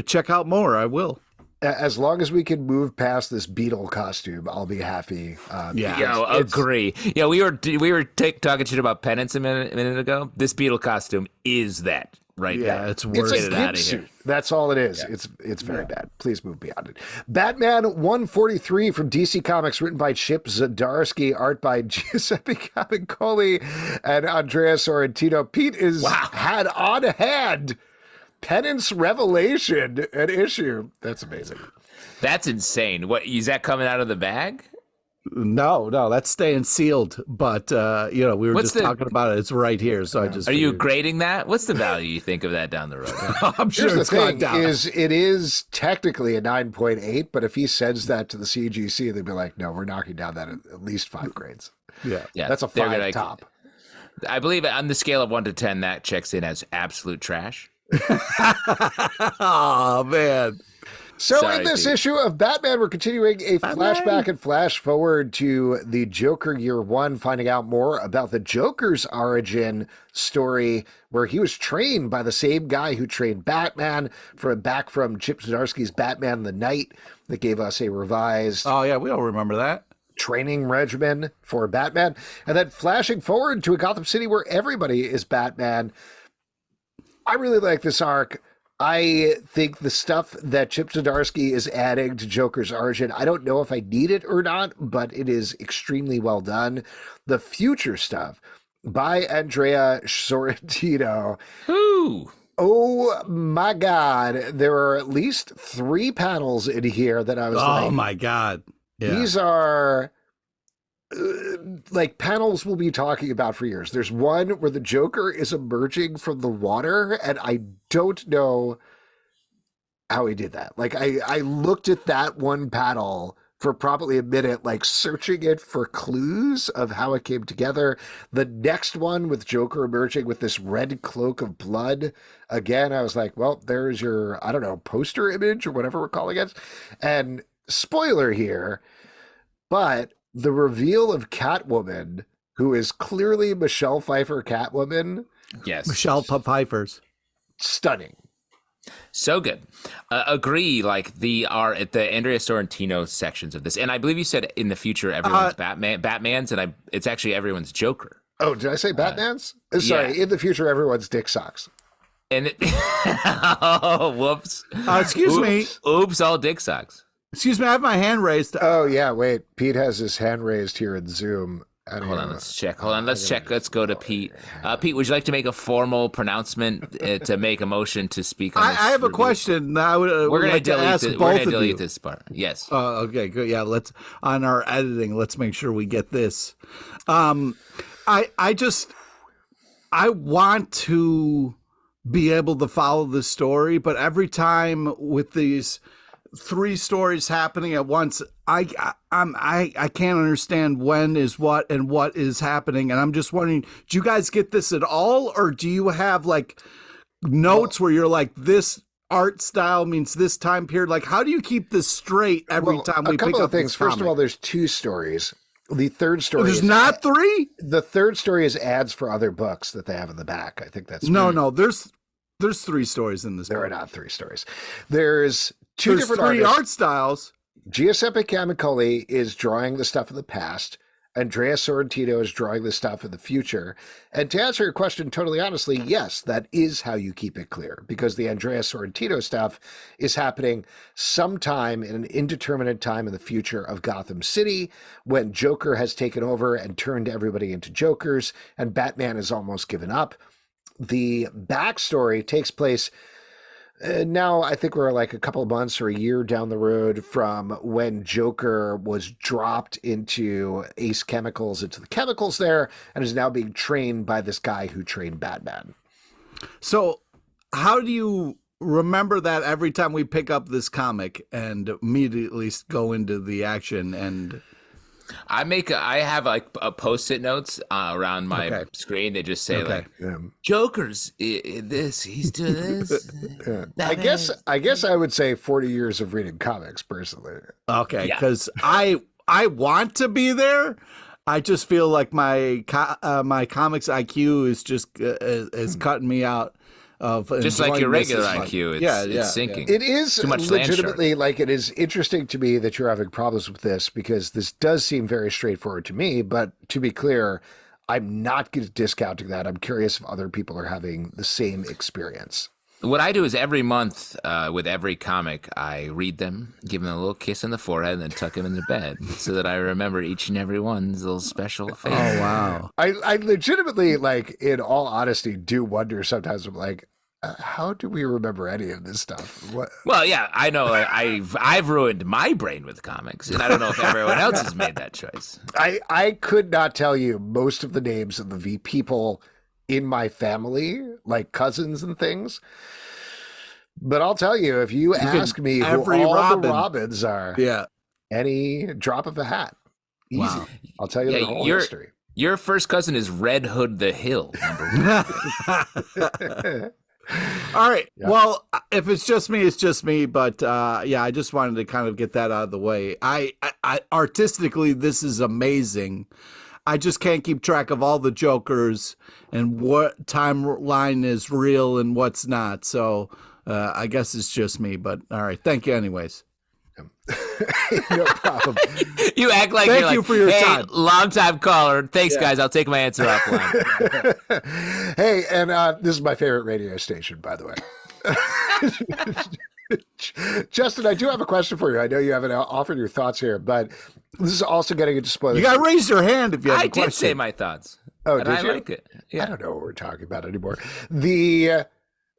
[SPEAKER 3] check out more. I will.
[SPEAKER 1] As long as we can move past this Beetle costume, I'll be happy.
[SPEAKER 2] Agree. Yeah, we were talking shit about Penance a minute ago. This Beetle costume is that right now.
[SPEAKER 3] It's worse.
[SPEAKER 1] It's a
[SPEAKER 2] out of
[SPEAKER 1] suit.
[SPEAKER 2] here.
[SPEAKER 1] That's all it is. Yeah. It's very bad. Please move beyond it. Batman 143 from DC Comics, written by Chip Zdarsky, art by Giuseppe Capincoli and Andrea Sorrentino. Pete had on hand Penance Revelation, an issue. That's amazing.
[SPEAKER 2] That's insane. What, is that coming out of the bag?
[SPEAKER 3] No, that's staying sealed. But we were talking about it. It's right here. So I just
[SPEAKER 2] you grading that? What's the value you think of that down the road?
[SPEAKER 3] I'm sure it's gone down.
[SPEAKER 1] It is technically a 9.8, but if he sends that to the CGC, they'd be like, no, we're knocking down that at least 5 grades.
[SPEAKER 3] Yeah,
[SPEAKER 1] that's a 5 top.
[SPEAKER 2] I believe on the scale of 1 to 10, that checks in as absolute trash.
[SPEAKER 3] Oh man.
[SPEAKER 1] So in this issue of Batman, we're continuing a flashback and flash forward to the Joker year 1, finding out more about the Joker's origin story, where he was trained by the same guy who trained Batman back from Chip Zdarsky's Batman the Knight, that gave us a revised
[SPEAKER 3] we all remember that
[SPEAKER 1] training regimen for Batman. And then flashing forward to a Gotham City where everybody is Batman. I really like this arc. I think the stuff that Chip Zdarsky is adding to Joker's origin, I don't know if I need it or not, but it is extremely well done. The future stuff by Andrea Sorrentino.
[SPEAKER 2] Who?
[SPEAKER 1] Oh my God. There are at least 3 panels in here that I was like,
[SPEAKER 3] oh my God. Yeah.
[SPEAKER 1] These are like panels we'll be talking about for years. There's one where the Joker is emerging from the water, and I don't know how he did that. Like I looked at that one panel for probably a minute, like searching it for clues of how it came together. The next one with Joker emerging with this red cloak of blood. Again, I was like, well, there's your, I don't know, poster image or whatever we're calling it. And spoiler here, but the reveal of Catwoman, who is clearly Michelle Pfeiffer Catwoman.
[SPEAKER 2] Yes.
[SPEAKER 3] Michelle Pfeiffer's.
[SPEAKER 1] Stunning.
[SPEAKER 2] So good. Agree. Like the Andrea Sorrentino sections of this, and I believe you said in the future everyone's Batman's, and it's actually everyone's Joker.
[SPEAKER 1] Oh, did I say Batman's? Sorry,
[SPEAKER 2] yeah.
[SPEAKER 1] In the future everyone's Dick Socks.
[SPEAKER 2] And oh, whoops.
[SPEAKER 3] Excuse me.
[SPEAKER 2] Oops, all Dick Socks.
[SPEAKER 3] Excuse me, I have my hand raised.
[SPEAKER 1] Oh yeah, wait. Pete has his hand raised here in Zoom.
[SPEAKER 2] Hold on, let's check. Let's check. Let's go to Pete. Pete, would you like to make a formal pronouncement to make a motion to speak on this?
[SPEAKER 3] I have a
[SPEAKER 2] review?
[SPEAKER 3] question. I would
[SPEAKER 2] We're
[SPEAKER 3] like to ask
[SPEAKER 2] We're
[SPEAKER 3] both
[SPEAKER 2] going to
[SPEAKER 3] of
[SPEAKER 2] delete
[SPEAKER 3] you.
[SPEAKER 2] this part. Yes.
[SPEAKER 3] Okay, good. Yeah, let's on our editing. Let's make sure we get this. I want to be able to follow the story, but every time with these 3 stories happening at once, I can't understand when is what and what is happening, and I'm just wondering, do you guys get this at all, or do you have like notes where you're like, this art style means this time period? Like, how do you keep this straight every time we pick up?
[SPEAKER 1] A couple of things. First of all, there's 2 stories. The third story.
[SPEAKER 3] There's not 3.
[SPEAKER 1] The third story is ads for other books that they have in the back. I think that's
[SPEAKER 3] no. There's 3 stories in this.
[SPEAKER 1] There
[SPEAKER 3] book.
[SPEAKER 1] are not 3 stories. There's 2 different
[SPEAKER 3] 3
[SPEAKER 1] artists.
[SPEAKER 3] art styles.
[SPEAKER 1] Giuseppe Camicoli is drawing the stuff of the past. Andrea Sorrentino is drawing the stuff of the future. And to answer your question totally honestly, yes, that is how you keep it clear, because the Andrea Sorrentino stuff is happening sometime in an indeterminate time in the future of Gotham City, when Joker has taken over and turned everybody into Jokers, and Batman has almost given up. The backstory takes place now. I think we're like a couple of months or a year down the road from when Joker was dropped into Ace Chemicals, into the chemicals there, and is now being trained by this guy who trained Batman.
[SPEAKER 3] So how do you remember that every time we pick up this comic and immediately go into the action? And
[SPEAKER 2] I have like a post-it notes around my screen that just say like, Joker's this, he's doing this.
[SPEAKER 1] I guess I would say 40 years of reading comics personally.
[SPEAKER 3] Okay, because I want to be there. I just feel like my comics IQ is just is cutting me out.
[SPEAKER 2] Just like your regular IQ, it's sinking.
[SPEAKER 1] It is
[SPEAKER 2] too much
[SPEAKER 1] legitimately like, it is interesting to me that you're having problems with this, because this does seem very straightforward to me. But to be clear, I'm not discounting that. I'm curious if other people are having the same experience.
[SPEAKER 2] What I do is every month with every comic, I read them, give them a little kiss on the forehead, and then tuck them into bed so that I remember each and every one's little special face.
[SPEAKER 3] Oh, wow.
[SPEAKER 1] I legitimately, like, in all honesty, do wonder sometimes. I'm like, how do we remember any of this stuff? What?
[SPEAKER 2] Well, yeah, I know. I've ruined my brain with comics, and I don't know if everyone else has made that choice.
[SPEAKER 1] I could not tell you most of the names of the people in my family, like cousins and things. But I'll tell you, if you ask me who all the Robins are, any drop of a hat, easy. Wow. I'll tell you the whole history.
[SPEAKER 2] Your first cousin is Red Hood the Hill, number 1.
[SPEAKER 3] All right. Yeah. Well, if it's just me, it's just me. But I just wanted to kind of get that out of the way. I artistically, this is amazing. I just can't keep track of all the Jokers and what timeline is real and what's not. So I guess it's just me. But all right. Thank you anyways.
[SPEAKER 1] No problem.
[SPEAKER 2] You act like
[SPEAKER 3] Thank you for your time.
[SPEAKER 2] Long-time caller. Thanks, guys. I'll take my answer offline.
[SPEAKER 1] Hey, and this is my favorite radio station, by the way. Justin, I do have a question for you. I know you haven't offered your thoughts here, but this is also getting into spoilers.
[SPEAKER 3] You got to raise your hand if you have a question.
[SPEAKER 2] I did say my thoughts.
[SPEAKER 1] Oh, did
[SPEAKER 2] I
[SPEAKER 1] you?
[SPEAKER 2] like it. Yeah.
[SPEAKER 1] I don't know what we're talking about anymore.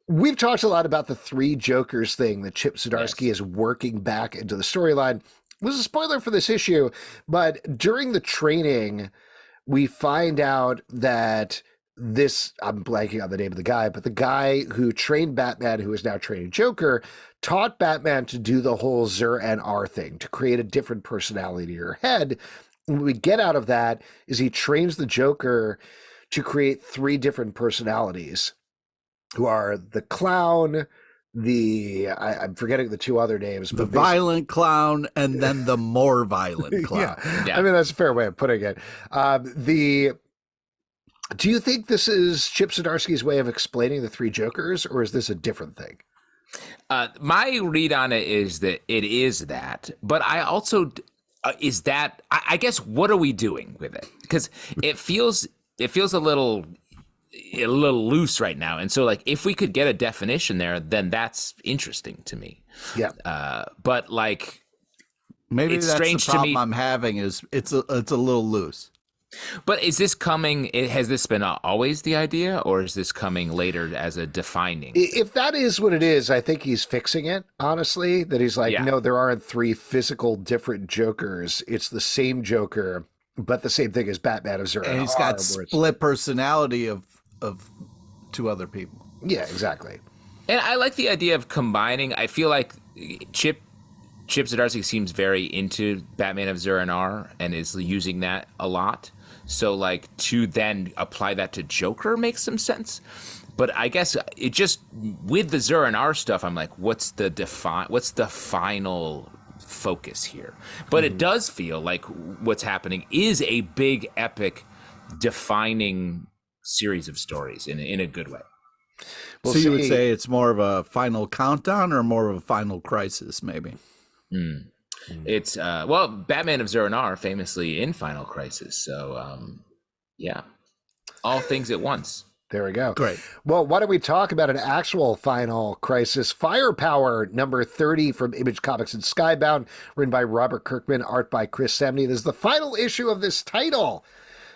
[SPEAKER 1] We've talked a lot about the 3 Jokers thing that Chip Zdarsky is working back into the storyline. This is a spoiler for this issue, but during the training, we find out that I'm blanking on the name of the guy, but the guy who trained Batman, who is now training Joker, taught Batman to do the whole Zur and R thing, to create a different personality in your head. And what we get out of that is he trains the Joker to create 3 different personalities, who are the clown, I'm forgetting the two other names.
[SPEAKER 3] The
[SPEAKER 1] But
[SPEAKER 3] violent clown and then the more violent clown.
[SPEAKER 1] Yeah. I mean, that's a fair way of putting it. Do you think this is Chip Zdarsky's way of explaining the three Jokers, or is this a different thing?
[SPEAKER 2] My read on it is that it is that, but I also is that I guess what are we doing with it? Because it feels a little loose right now, and so like if we could get a definition there, then that's interesting to me.
[SPEAKER 1] Yeah,
[SPEAKER 2] but like
[SPEAKER 3] maybe
[SPEAKER 2] it's
[SPEAKER 3] that's
[SPEAKER 2] strange
[SPEAKER 3] the problem
[SPEAKER 2] to me.
[SPEAKER 3] I'm having is it's a little loose.
[SPEAKER 2] But is this coming? Has this been always the idea, or is this coming later as a defining?
[SPEAKER 1] If that is what it is, I think he's fixing it. Honestly, that he's like, no, there aren't three physical different Jokers. It's the same Joker, but the same thing as Batman of Zero.
[SPEAKER 3] And he's got split personality of two other people.
[SPEAKER 1] Yeah, exactly.
[SPEAKER 2] And I like the idea of combining. I feel like Chip Zdarsky seems very into Batman of Zur-En-Arrh and is using that a lot. So, like, to then apply that to Joker makes some sense. But I guess it just, with the Zur-En-Arrh stuff, I'm like, what's the final focus here? But it does feel like what's happening is a big, epic, defining series of stories in a good way.
[SPEAKER 3] So you would say it's more of a final countdown or more of a final crisis, maybe?
[SPEAKER 2] It's Batman of Zur-En-Arrh famously in Final Crisis. So yeah, all things at once.
[SPEAKER 1] There we go.
[SPEAKER 3] Great.
[SPEAKER 1] Well, why don't we talk about an actual Final Crisis? Firepower number 30 from Image Comics and Skybound, written by Robert Kirkman, art by Chris Samney. This is the final issue of this title,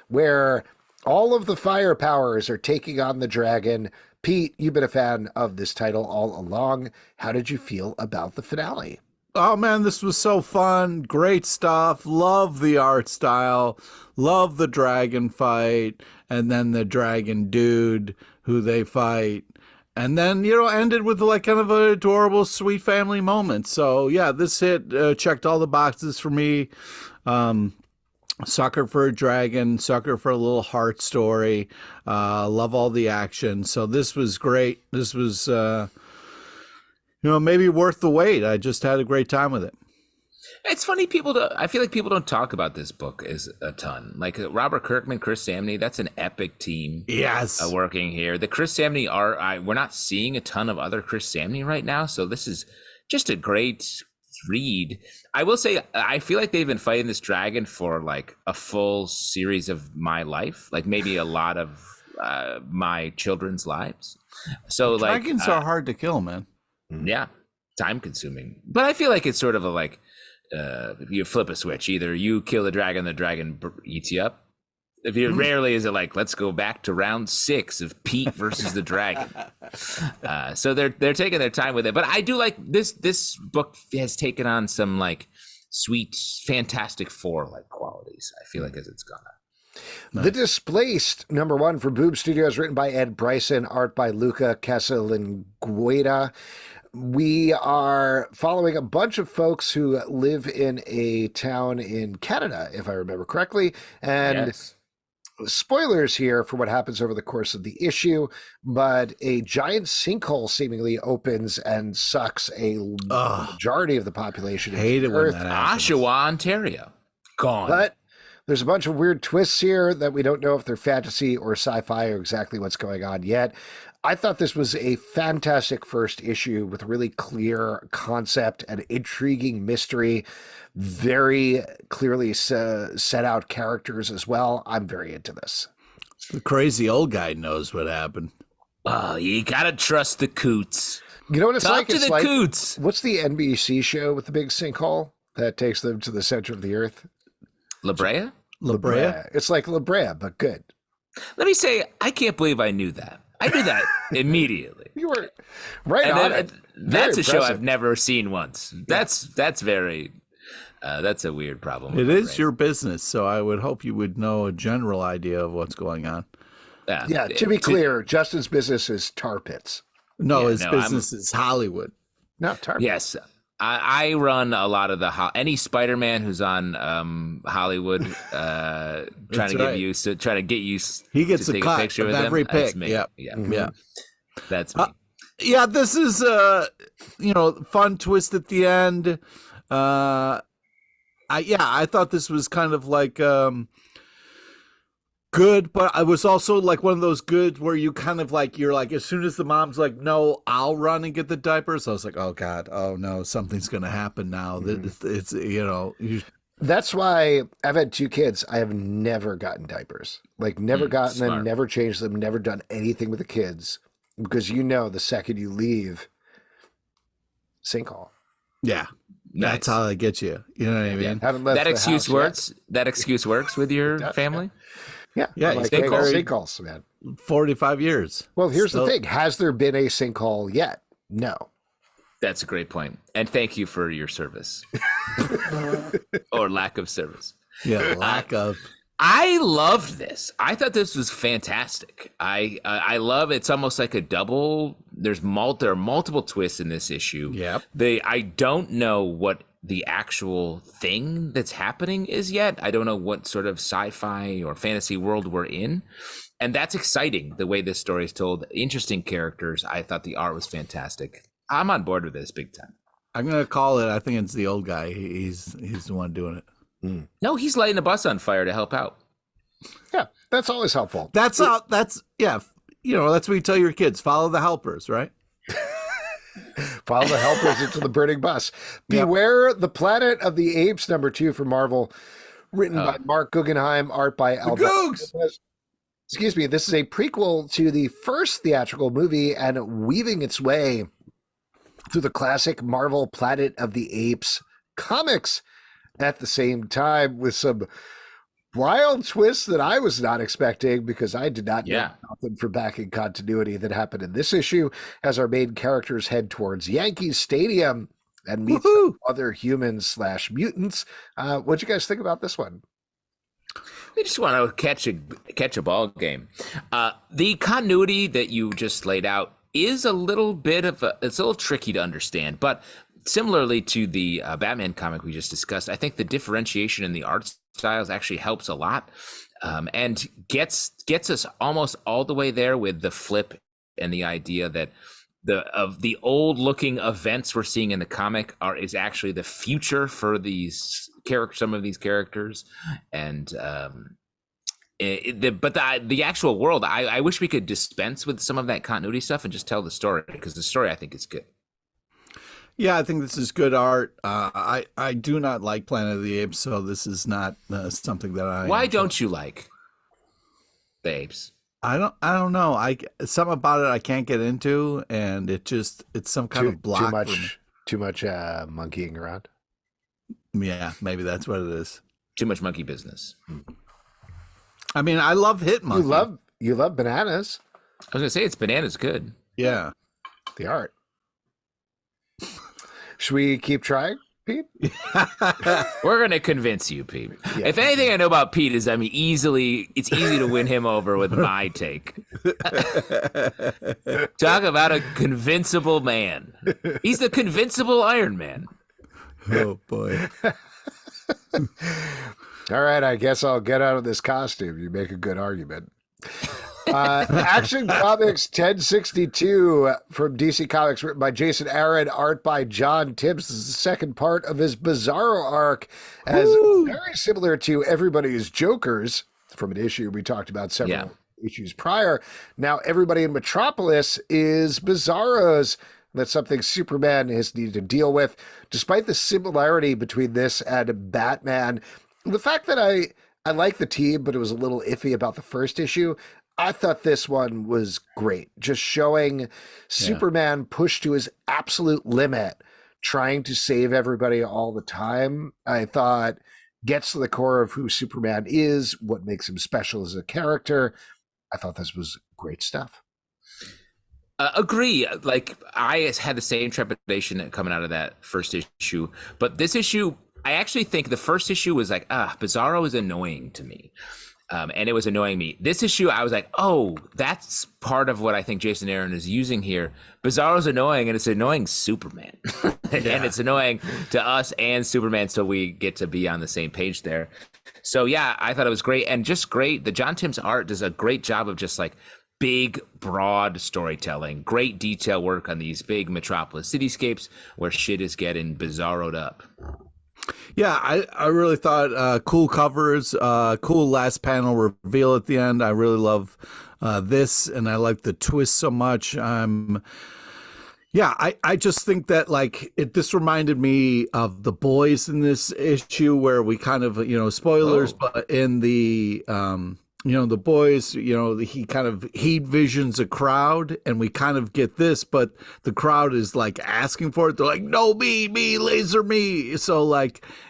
[SPEAKER 1] where all of the Firepowers are taking on the dragon. Pete, you've been a fan of this title all along. How did you feel about the finale?
[SPEAKER 3] Oh, man, this was so fun. Great stuff. Love the art style. Love the dragon fight. And then the dragon dude who they fight. And then, ended with like kind of an adorable, sweet family moment. So, yeah, this hit checked all the boxes for me. Sucker for a dragon, sucker for a little heart story. Love all the action. So this was great. This was... maybe worth the wait. I just had a great time with it.
[SPEAKER 2] It's funny, I feel like people don't talk about this book as a ton. Like Robert Kirkman, Chris Samney, that's an epic team.
[SPEAKER 3] Yes.
[SPEAKER 2] Working here. The Chris Samney we're not seeing a ton of other Chris Samney right now, so this is just a great read. I will say, I feel like they've been fighting this dragon for like a full series of my life, like maybe a lot of my children's lives. So
[SPEAKER 3] dragons are hard to kill, man.
[SPEAKER 2] Yeah, time consuming. But I feel like it's sort of a like you flip a switch. Either you kill the dragon eats you up. Rarely is it like, let's go back to round 6 of Pete versus the dragon. So they're taking their time with it. But I do like this book has taken on some like sweet Fantastic Four like qualities, I feel like, as it's gone on.
[SPEAKER 1] Nice. The Displaced, number 1 for Boob Studios, written by Ed Bryson, art by Luca Casalingueta. We are following a bunch of folks who live in a town in Canada, if I remember correctly. And spoilers here for what happens over the course of the issue, but a giant sinkhole seemingly opens and sucks a majority of the population into the earth.
[SPEAKER 2] Oshawa, Ontario. Gone.
[SPEAKER 1] But there's a bunch of weird twists here that we don't know if they're fantasy or sci-fi or exactly what's going on yet. I thought this was a fantastic first issue with really clear concept and intriguing mystery, very clearly set out characters as well. I'm very into this.
[SPEAKER 3] The crazy old guy knows what happened.
[SPEAKER 2] Oh, you gotta trust the coots.
[SPEAKER 1] You know what it's like?
[SPEAKER 2] Talk to the coots.
[SPEAKER 1] What's the NBC show with the big sinkhole that takes them to the center of the earth?
[SPEAKER 2] La Brea?
[SPEAKER 3] La Brea?
[SPEAKER 1] It's like La Brea, but good.
[SPEAKER 2] Let me say, I can't believe I knew that. I knew that immediately.
[SPEAKER 1] You were right on it.
[SPEAKER 2] That's a show I've never seen once. That's very, that's a weird problem.
[SPEAKER 3] It is your business, so I would hope you would know a general idea of what's going on.
[SPEAKER 1] Yeah, to be clear, Justin's business is tar pits.
[SPEAKER 3] No, his business is Hollywood.
[SPEAKER 1] Not tar pits.
[SPEAKER 2] Yes. I run a lot of any Spider-Man who's on Hollywood, trying to get you.
[SPEAKER 3] He gets
[SPEAKER 2] to
[SPEAKER 3] a
[SPEAKER 2] take
[SPEAKER 3] cut
[SPEAKER 2] a picture
[SPEAKER 3] of
[SPEAKER 2] with
[SPEAKER 3] every
[SPEAKER 2] him.
[SPEAKER 3] pick.
[SPEAKER 2] That's me.
[SPEAKER 3] Yeah,
[SPEAKER 2] yeah, that's me.
[SPEAKER 3] Yeah, this is fun twist at the end. I thought this was kind of like good, but I was also like one of those good where you kind of like you're like as soon as the mom's like, no, I'll run and get the diapers. I was like, oh God, oh no, something's gonna happen now. It's
[SPEAKER 1] That's why I've had 2 kids. I have never gotten diapers. Like never gotten them, never changed them, never done anything with the kids. Because the second you leave, sinkhole.
[SPEAKER 3] Yeah.
[SPEAKER 2] Nice.
[SPEAKER 3] That's how they get you. You know what I mean?
[SPEAKER 2] That excuse works. That excuse works with your family.
[SPEAKER 1] Yeah.
[SPEAKER 3] Like,
[SPEAKER 1] sinkholes, man.
[SPEAKER 3] 45 years.
[SPEAKER 1] Well, here's the thing. Has there been a sinkhole yet? No.
[SPEAKER 2] That's a great point. And thank you for your service. Or lack of service.
[SPEAKER 3] Yeah, lack of.
[SPEAKER 2] I loved this. I thought this was fantastic. I love it's almost like a double. There are multiple twists in this issue.
[SPEAKER 3] Yep.
[SPEAKER 2] I don't know what the actual thing that's happening is yet. I don't know what sort of sci-fi or fantasy world we're in. And that's exciting, the way this story is told. Interesting characters. I thought the art was fantastic. I'm on board with this big time.
[SPEAKER 3] I'm going to call it, I think it's the old guy. He's the one doing it.
[SPEAKER 2] No, he's lighting a bus on fire to help out.
[SPEAKER 1] Yeah, that's always helpful.
[SPEAKER 3] That's what you tell your kids, follow the helpers, right?
[SPEAKER 1] Follow the helpers into the burning bus. Beware the Planet of the Apes, #2 for Marvel, written by Mark Guggenheim, art by Alberto. Excuse me, this is a prequel to the first theatrical movie and weaving its way through the classic Marvel Planet of the Apes comics at the same time, with some wild twists that I was not expecting, because I did not know nothing for backing continuity that happened in this issue, as our main characters head towards Yankee Stadium and meet some other humans/mutants. What'd you guys think about this one?
[SPEAKER 2] I just want to catch a ball game. The continuity that you just laid out is a little it's a little tricky to understand, but similarly to the Batman comic we just discussed, I think the differentiation in the art styles actually helps a lot, and gets us almost all the way there with the flip and the idea that the old looking events we're seeing in the comic is actually the future for some of these characters, and the actual world, I wish we could dispense with some of that continuity stuff and just tell the story, because the story I think is good.
[SPEAKER 3] Yeah, I think this is good art. I do not like Planet of the Apes, so this is not something that I.
[SPEAKER 2] Why don't you like the apes?
[SPEAKER 3] I don't know. Something about it I can't get into, and it's some kind of block.
[SPEAKER 1] Too much monkeying around.
[SPEAKER 3] Yeah, maybe that's what it is.
[SPEAKER 2] Too much monkey business.
[SPEAKER 3] I mean, I love Hitmonkey.
[SPEAKER 1] You love bananas.
[SPEAKER 2] I was gonna say bananas good.
[SPEAKER 3] Yeah,
[SPEAKER 1] the art. Should we keep trying, Pete?
[SPEAKER 2] We're gonna convince you, Pete.
[SPEAKER 1] Yeah.
[SPEAKER 2] If anything I know about Pete is, it's easy to win him over with my take. Talk about a convincible man. He's the convincible Iron Man.
[SPEAKER 3] Oh boy.
[SPEAKER 1] All right, I guess I'll get out of this costume. You make a good argument. Action Comics 1062 from DC Comics, written by Jason Aaron, art by John Tibbs. This is the second part of his Bizarro arc, as very similar to Everybody's Jokers from an issue we talked about several issues prior. Now everybody in Metropolis is Bizarros. That's something Superman has needed to deal with. Despite the similarity between this and Batman, the fact that I like the team, but it was a little iffy about the first issue, I thought this one was great. Just showing Superman pushed to his absolute limit, trying to save everybody all the time. I thought gets to the core of who Superman is, what makes him special as a character. I thought this was great stuff.
[SPEAKER 2] Agree. Like, I had the same trepidation coming out of that first issue, but this issue, I actually think the first issue was like, Bizarro is annoying to me. And it was annoying me. This issue, I was like, oh, that's part of what I think Jason Aaron is using here. Bizarro's annoying, and it's annoying Superman. And it's annoying to us and Superman, so we get to be on the same page there. So, yeah, I thought it was great. And just great. The John Timms art does a great job of just like big, broad storytelling, great detail work on these big metropolis cityscapes where shit is getting bizarroed up.
[SPEAKER 3] Yeah, I really thought cool covers, cool last panel reveal at the end. I really love this, and I like the twist so much. I just think that this reminded me of The Boys in this issue where we kind of, spoilers, but in the The Boys, he visions a crowd, and we kind of get this, but the crowd is like asking for it. They're like, no, me, laser me. So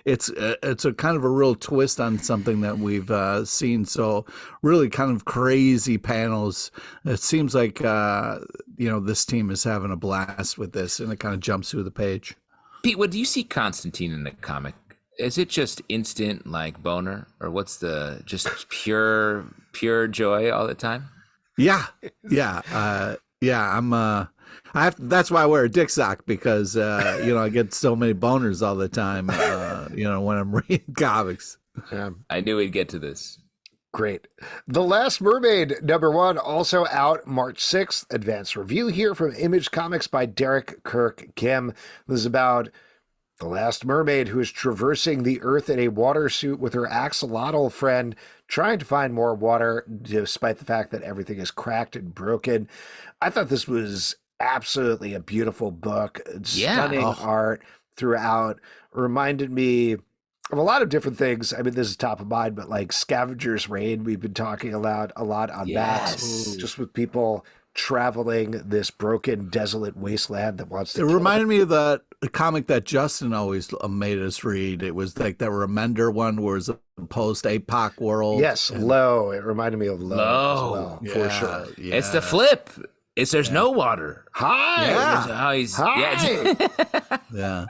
[SPEAKER 3] it's a kind of a real twist on something that we've seen. So really kind of crazy panels. It seems like, this team is having a blast with this, and it kind of jumps through the page.
[SPEAKER 2] Pete, what do you see Constantine in the comic? Is it just instant boner, or what's the just pure joy all the time?
[SPEAKER 3] Yeah. That's why I wear a dick sock, because I get so many boners all the time. When I'm reading comics.
[SPEAKER 1] Yeah.
[SPEAKER 2] I knew we'd get to this.
[SPEAKER 1] Great. The Last Mermaid, #1, also out March 6th. Advanced review here from Image Comics by Derek Kirk Kim. This is about the Last Mermaid, who is traversing the earth in a water suit with her axolotl friend, trying to find more water, despite the fact that everything is cracked and broken. I thought this was absolutely a beautiful book. Stunning art throughout. Reminded me of a lot of different things. I mean, this is top of mind, but Scavenger's Reign, we've been talking a lot on that, just with people traveling this broken, desolate wasteland that wants to.
[SPEAKER 3] It reminded me of the comic that Justin always made us read. It was like that Remender one, where it's a post-APOC world.
[SPEAKER 1] Yes, Low. It reminded me of Low as well, for sure.
[SPEAKER 2] Yeah. It's the flip. There's no water.
[SPEAKER 1] Hi.
[SPEAKER 3] Yeah.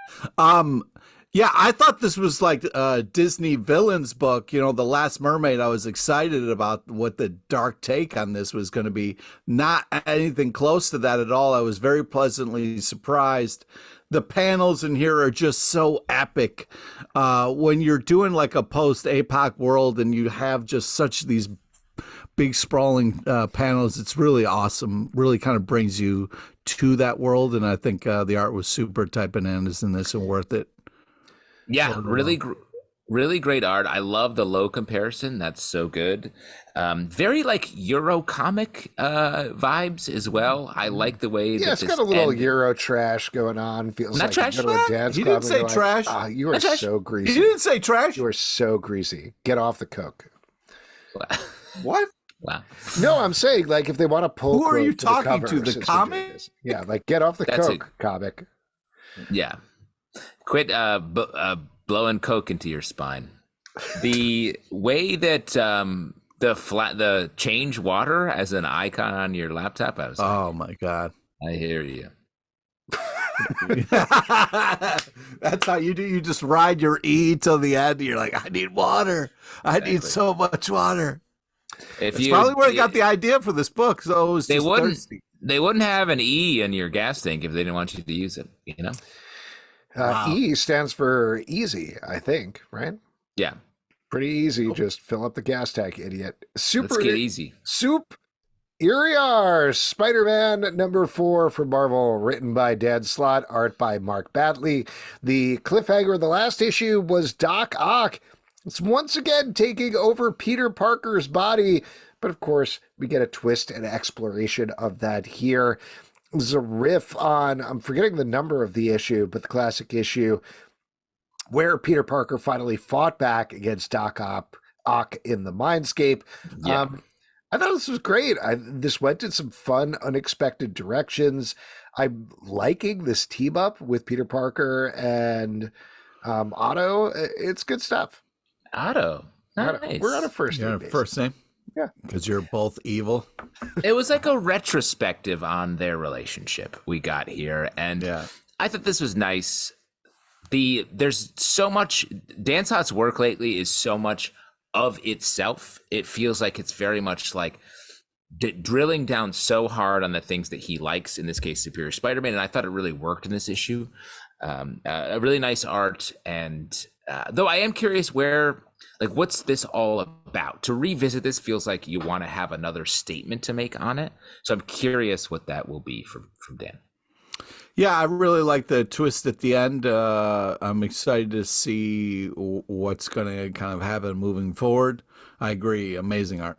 [SPEAKER 3] Yeah, I thought this was like a Disney villains book, The Last Mermaid. I was excited about what the dark take on this was going to be. Not anything close to that at all. I was very pleasantly surprised. The panels in here are just so epic. When you're doing a post-APOC world and you have just such these big sprawling panels, it's really awesome. Really kind of brings you to that world. And I think the art was super tight bananas in this and worth it.
[SPEAKER 2] Yeah, really great art. I love the Low comparison. That's so good. Very Euro comic vibes as well. I like the way that
[SPEAKER 1] it's got a little Euro trash going on. Feels
[SPEAKER 2] not
[SPEAKER 1] like
[SPEAKER 2] trash.
[SPEAKER 1] you go to a dance
[SPEAKER 3] He
[SPEAKER 1] club
[SPEAKER 3] didn't say
[SPEAKER 1] and
[SPEAKER 3] trash.
[SPEAKER 1] You are so greasy.
[SPEAKER 3] He didn't say trash.
[SPEAKER 1] You are so greasy. Get off the coke.
[SPEAKER 3] What?
[SPEAKER 2] Wow.
[SPEAKER 1] No, I'm saying if they want to pull.
[SPEAKER 3] Who are you
[SPEAKER 1] to
[SPEAKER 3] talking
[SPEAKER 1] the
[SPEAKER 3] to? The comic?
[SPEAKER 1] Yeah, get off the coke comic.
[SPEAKER 2] Yeah. Quit blowing coke into your spine. The way that the change water as an icon on your laptop, I was
[SPEAKER 3] oh my God.
[SPEAKER 2] I hear you.
[SPEAKER 3] That's how you do. You just ride your E till the end. You're like, I need water. I need so much water. It's probably where they got the idea for this book. So it was
[SPEAKER 2] they wouldn't have an E in your gas tank if they didn't want you to use it.
[SPEAKER 3] Wow.
[SPEAKER 1] E stands for easy, I think, right?
[SPEAKER 2] Yeah.
[SPEAKER 1] Pretty easy. Just fill up the gas tank, idiot.
[SPEAKER 2] Let's get easy.
[SPEAKER 1] Soup Uriar, Spider-Man #4 for Marvel, written by Dan Slott, art by Mark Batley. The cliffhanger of the last issue was Doc Ock. It's once again taking over Peter Parker's body, but of course we get a twist and exploration of that here. This is a riff on, I'm forgetting the number of the issue, but the classic issue where Peter Parker finally fought back against Doc Ock in the Mindscape.
[SPEAKER 2] Yeah.
[SPEAKER 1] I thought this was great. This went in some fun, unexpected directions. I'm liking this team up with Peter Parker and Otto. It's good stuff.
[SPEAKER 2] Otto. Nice.
[SPEAKER 1] We're on a first name.
[SPEAKER 3] First name?
[SPEAKER 1] Yeah.
[SPEAKER 3] Because you're both evil.
[SPEAKER 2] It was like a retrospective on their relationship we got here. And I thought this was nice. There's so much, Dan Slott's work lately is so much of itself. It feels like it's very much drilling down so hard on the things that he likes, in this case, Superior Spider-Man. And I thought it really worked in this issue. A really nice art. And though I am curious where like, what's this all about? To revisit this feels like you want to have another statement to make on it. So I'm curious what that will be from Dan.
[SPEAKER 3] Yeah, I really like the twist at the end. I'm excited to see what's going to kind of happen moving forward. I agree. Amazing art.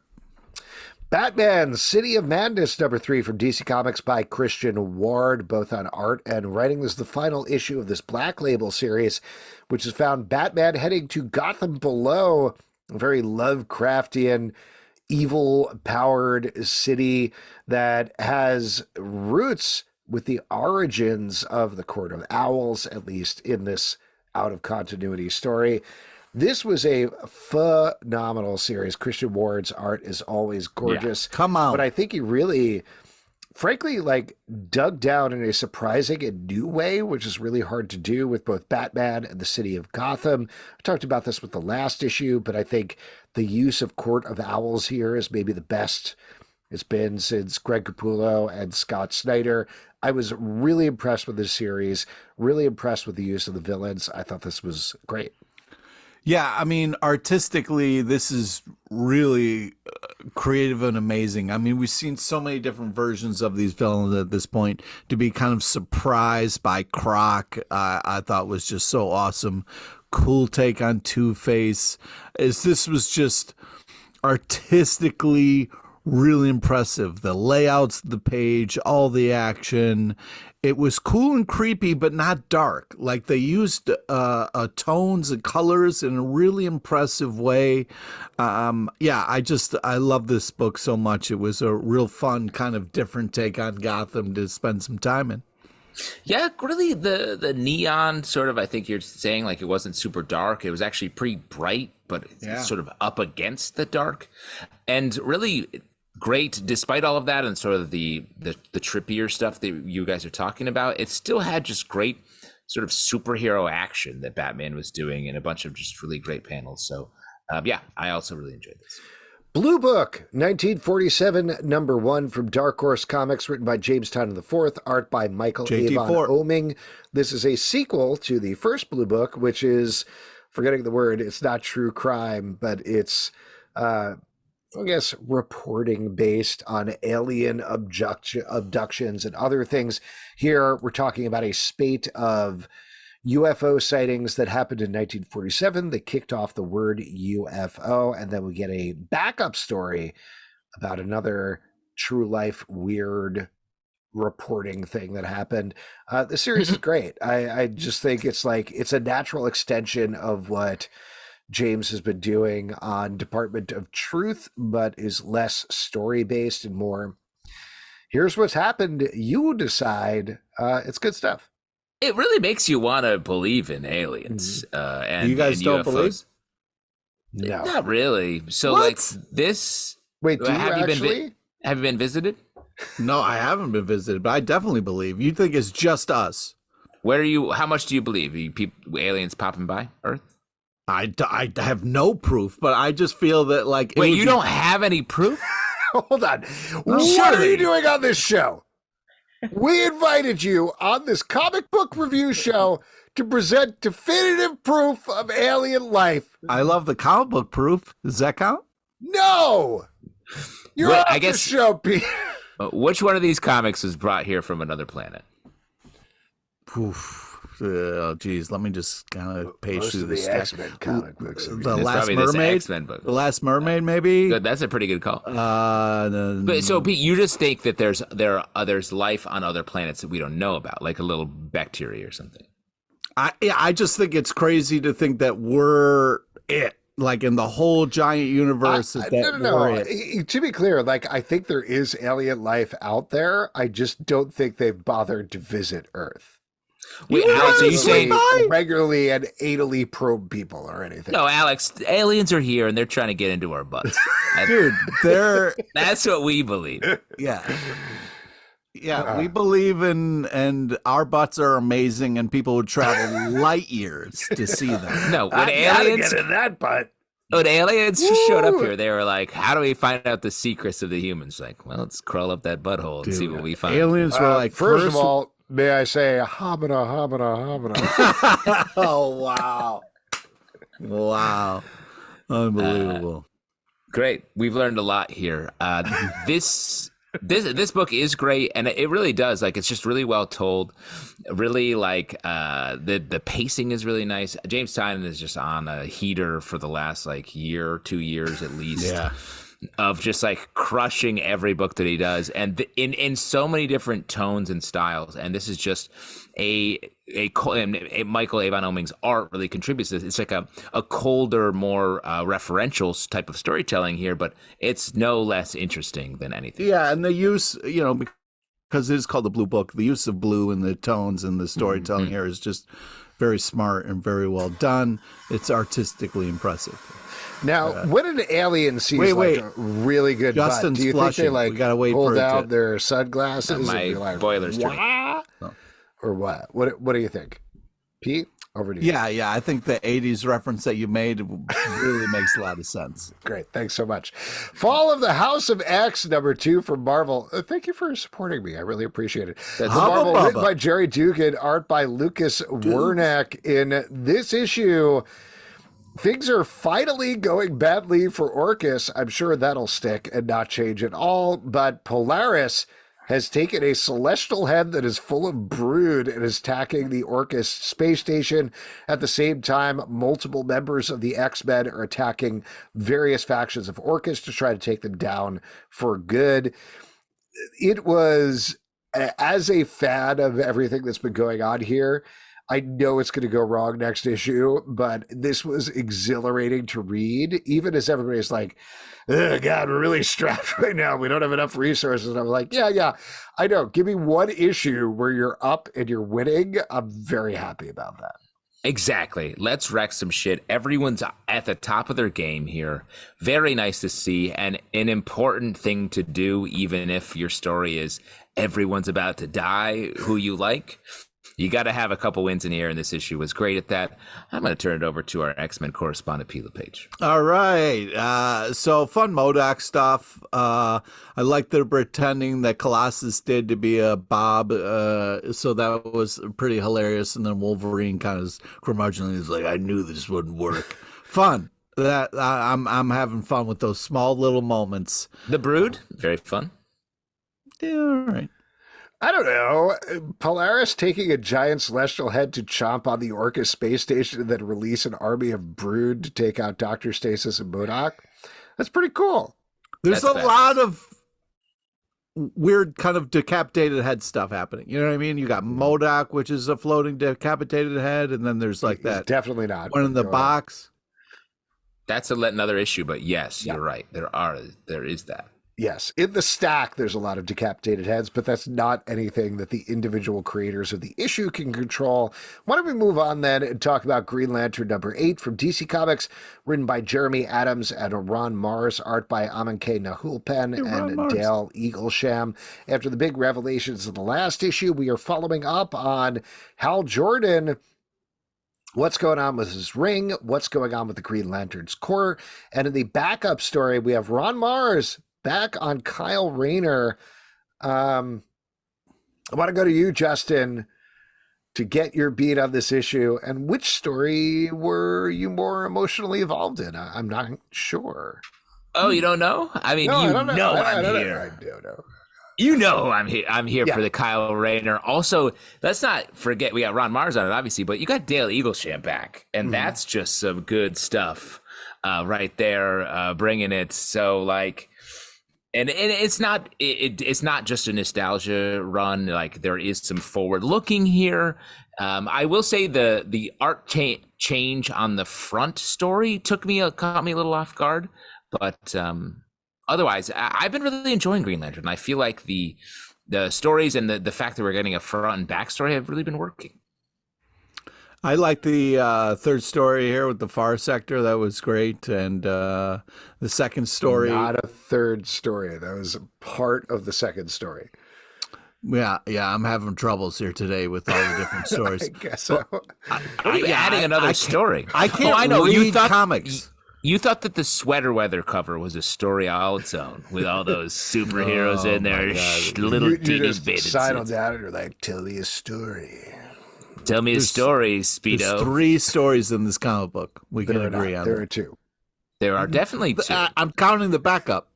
[SPEAKER 1] Batman, City of Madness, #3 from DC Comics by Christian Ward, both on art and writing. This is the final issue of this Black Label series, which has found Batman heading to Gotham Below, a very Lovecraftian, evil-powered city that has roots with the origins of the Court of Owls, at least in this out-of-continuity story. This was a phenomenal series. Christian Ward's art is always gorgeous.
[SPEAKER 3] Yeah, come on.
[SPEAKER 1] But I think he really, frankly, like dug down in a surprising and new way, which is really hard to do with both Batman and the City of Gotham. I talked about this with the last issue, but I think the use of Court of Owls here is maybe the best it's been since Greg Capullo and Scott Snyder. I was really impressed with this series, really impressed with the use of the villains. I thought this was great.
[SPEAKER 3] Yeah, I mean, artistically, this is really creative and amazing. I mean, we've seen so many different versions of these villains at this point. To be kind of surprised by Croc, I thought was just so awesome. Cool take on Two-Face. This was just artistically really impressive. The layouts of the page, all the action. It was cool and creepy, but not dark. Like they used tones and colors in a really impressive way. I love this book so much. It was a real fun, kind of different take on Gotham to spend some time in.
[SPEAKER 2] Yeah, really the neon sort of, I think you're saying, like, it wasn't super dark. It was actually pretty bright, but sort of up against the dark. And really great, despite all of that and sort of the trippier stuff that you guys are talking about, it still had just great sort of superhero action that Batman was doing in a bunch of just really great panels. So I also really enjoyed this.
[SPEAKER 1] Blue Book, 1947, #1 from Dark Horse Comics, written by James Tynion IV, art by Michael Avon Oeming. This is a sequel to the first Blue Book, which is, forgetting the word, it's not true crime, but it's I guess, reporting based on alien abductions and other things. Here, we're talking about a spate of UFO sightings that happened in 1947 that kicked off the word UFO, and then we get a backup story about another true life weird reporting thing that happened. The series is great. I just think it's a natural extension of what James has been doing on Department of Truth, but is less story-based and more, here's what's happened, you decide. It's good stuff.
[SPEAKER 2] It really makes you want to believe in aliens. And
[SPEAKER 3] you guys don't
[SPEAKER 2] UFOs.
[SPEAKER 3] believe?
[SPEAKER 1] No.
[SPEAKER 2] Not really. So,
[SPEAKER 3] What?
[SPEAKER 2] like, this...
[SPEAKER 1] Wait, do you
[SPEAKER 2] have
[SPEAKER 1] actually?
[SPEAKER 2] Have you been visited?
[SPEAKER 3] No, I haven't been visited, but I definitely believe. You think it's just us?
[SPEAKER 2] Where are you? How much do you believe? Are you aliens popping by Earth?
[SPEAKER 3] I have no proof, but I just feel that, like...
[SPEAKER 2] Wait, you don't have any proof?
[SPEAKER 1] Hold on. What are you doing on this show? We invited you on this comic book review show to present definitive proof of alien life.
[SPEAKER 3] I love the comic book proof. Does that count?
[SPEAKER 1] No! You're
[SPEAKER 2] Well,
[SPEAKER 1] off
[SPEAKER 2] I guess-
[SPEAKER 1] the show, Pete.
[SPEAKER 2] Which one of these comics was brought here from another planet?
[SPEAKER 3] Oof. Oh, geez. Let me just kind of page
[SPEAKER 1] Most
[SPEAKER 3] through
[SPEAKER 1] of
[SPEAKER 3] this.
[SPEAKER 1] the X-Men comic books.
[SPEAKER 3] The
[SPEAKER 2] It's
[SPEAKER 3] Last
[SPEAKER 2] probably this
[SPEAKER 3] Mermaid?
[SPEAKER 2] X-Men book.
[SPEAKER 3] The Last Mermaid, maybe?
[SPEAKER 2] Good, that's a pretty good call.
[SPEAKER 3] No,
[SPEAKER 2] But so, Pete, you just think that there's life on other planets that we don't know about, like a little bacteria or something.
[SPEAKER 3] I just think it's crazy to think that we're it. Like in the whole giant universe.
[SPEAKER 1] No. To be clear, I think there is alien life out there. I just don't think they've bothered to visit Earth.
[SPEAKER 2] Wait, Alex, are you saying
[SPEAKER 1] regularly and anally probe people or anything?
[SPEAKER 2] No, Alex, aliens are here and they're trying to get into our butts.
[SPEAKER 3] Dude,
[SPEAKER 2] That's what we believe.
[SPEAKER 3] Yeah. Yeah, we believe and our butts are amazing and people would travel light years to see them.
[SPEAKER 2] No, when
[SPEAKER 1] I
[SPEAKER 2] aliens
[SPEAKER 1] get in that butt.
[SPEAKER 2] When aliens showed up here, they were like, how do we find out the secrets of the humans? Like, well, let's crawl up that butthole and see what we find.
[SPEAKER 3] Aliens were like,
[SPEAKER 1] first of all, may I say, homina.
[SPEAKER 3] Oh, wow. Wow. Unbelievable.
[SPEAKER 2] Great. We've learned a lot here. This book is great, and it really does. Like, it's just really well told. Really, like, the pacing is really nice. James Tynion is just on a heater for the last like year, 2 years at least. Yeah. Of just like crushing every book that he does, and in so many different tones and styles. And this is just a Michael Avon Oeming's art really contributes to this. It's like a colder, more referential type of storytelling here, but it's no less interesting than anything.
[SPEAKER 3] Yeah, and the use, because it is called the Blue Book, the use of blue and the tones and the storytelling here is just very smart and very well done. It's artistically impressive.
[SPEAKER 1] Now, when an alien sees like a really good butt, do you think they like hold out their sunglasses and be like,
[SPEAKER 2] boiler's
[SPEAKER 1] no. Or what? What do you think? Pete, over to you.
[SPEAKER 3] Yeah, I think the 80s reference that you made really makes a lot of sense.
[SPEAKER 1] Great, thanks so much. Fall of the House of X, #2 from Marvel. Thank you for supporting me. I really appreciate it. That's Marvel, written by Jerry Dugan, art by Lucas Werneck. In this issue, things are finally going badly for Orcus. I'm sure that'll stick and not change at all. But Polaris has taken a celestial head that is full of brood and is attacking the Orcus space station. At the same time, multiple members of the X-Men are attacking various factions of Orcus to try to take them down for good. It was, as a fan of everything that's been going on here, I know it's going to go wrong next issue, but this was exhilarating to read, even as everybody's like, oh, God, we're really strapped right now. We don't have enough resources. And I'm like, yeah, I know. Give me one issue where you're up and you're winning. I'm very happy about that.
[SPEAKER 2] Exactly. Let's wreck some shit. Everyone's at the top of their game here. Very nice to see, and an important thing to do, even if your story is everyone's about to die who you like. You got to have a couple wins in here, and this issue was great at that. I'm going to turn it over to our X-Men correspondent, P. LePage.
[SPEAKER 3] All right. So fun MODOK stuff. I like the pretending that Colossus did to be a Bob. So that was pretty hilarious. And then Wolverine kind of curmudgeonly is like, I knew this wouldn't work. Fun. That I'm having fun with those small little moments.
[SPEAKER 2] The Brood, very fun.
[SPEAKER 3] Yeah, all right.
[SPEAKER 1] I don't know. Polaris taking a giant celestial head to chomp on the Orcus space station and then release an army of brood to take out Dr. Stasis and MODOK. That's pretty cool.
[SPEAKER 3] There's a lot of weird kind of decapitated head stuff happening. You know what I mean? You got MODOK, which is a floating decapitated head, and then there's like that.
[SPEAKER 1] Definitely not.
[SPEAKER 3] One in the box.
[SPEAKER 2] That's another issue, but yes, you're right. There is that.
[SPEAKER 1] Yes, in the stack, there's a lot of decapitated heads, but that's not anything that the individual creators of the issue can control. Why don't we move on then and talk about Green Lantern #8 from DC Comics, written by Jeremy Adams and Ron Mars, art by Amanke Nahulpen and Dale Eaglesham. After the big revelations of the last issue, we are following up on Hal Jordan. What's going on with his ring? What's going on with the Green Lantern's core? And in the backup story, we have Ron Mars back on Kyle Rayner. I want to go to you, Justin, to get your beat on this issue. And which story were you more emotionally involved in? I'm not sure.
[SPEAKER 2] Oh, you don't know? I mean, I'm here.
[SPEAKER 1] I do know.
[SPEAKER 2] You know I'm here. I'm here for the Kyle Rayner. Also, let's not forget we got Ron Mars on it, obviously, but you got Dale Eaglesham back, and that's just some good stuff right there, bringing it. So, like, and it's not just a nostalgia run. Like, there is some forward looking here. I will say the art change on the front story caught me a little off guard, but otherwise, I've been really enjoying Green Lantern. I feel like the stories and the fact that we're getting a front and back story have really been working.
[SPEAKER 3] I like the third story here with the Far Sector. That was great. And the second story.
[SPEAKER 1] Not a third story. That was part of the second story.
[SPEAKER 3] Yeah, I'm having troubles here today with all the different stories.
[SPEAKER 1] I guess so.
[SPEAKER 2] Are you adding another story?
[SPEAKER 3] I can't read comics.
[SPEAKER 2] You thought that the Sweater Weather cover was a story all its own with all those superheroes in there, little teeny bits.
[SPEAKER 1] Sidle down and you're like, tell me a story.
[SPEAKER 2] Tell me a story, Speedo.
[SPEAKER 3] There's 3 stories in this comic book. We can agree on
[SPEAKER 1] There are 2.
[SPEAKER 2] There are definitely two.
[SPEAKER 3] I'm counting the backup.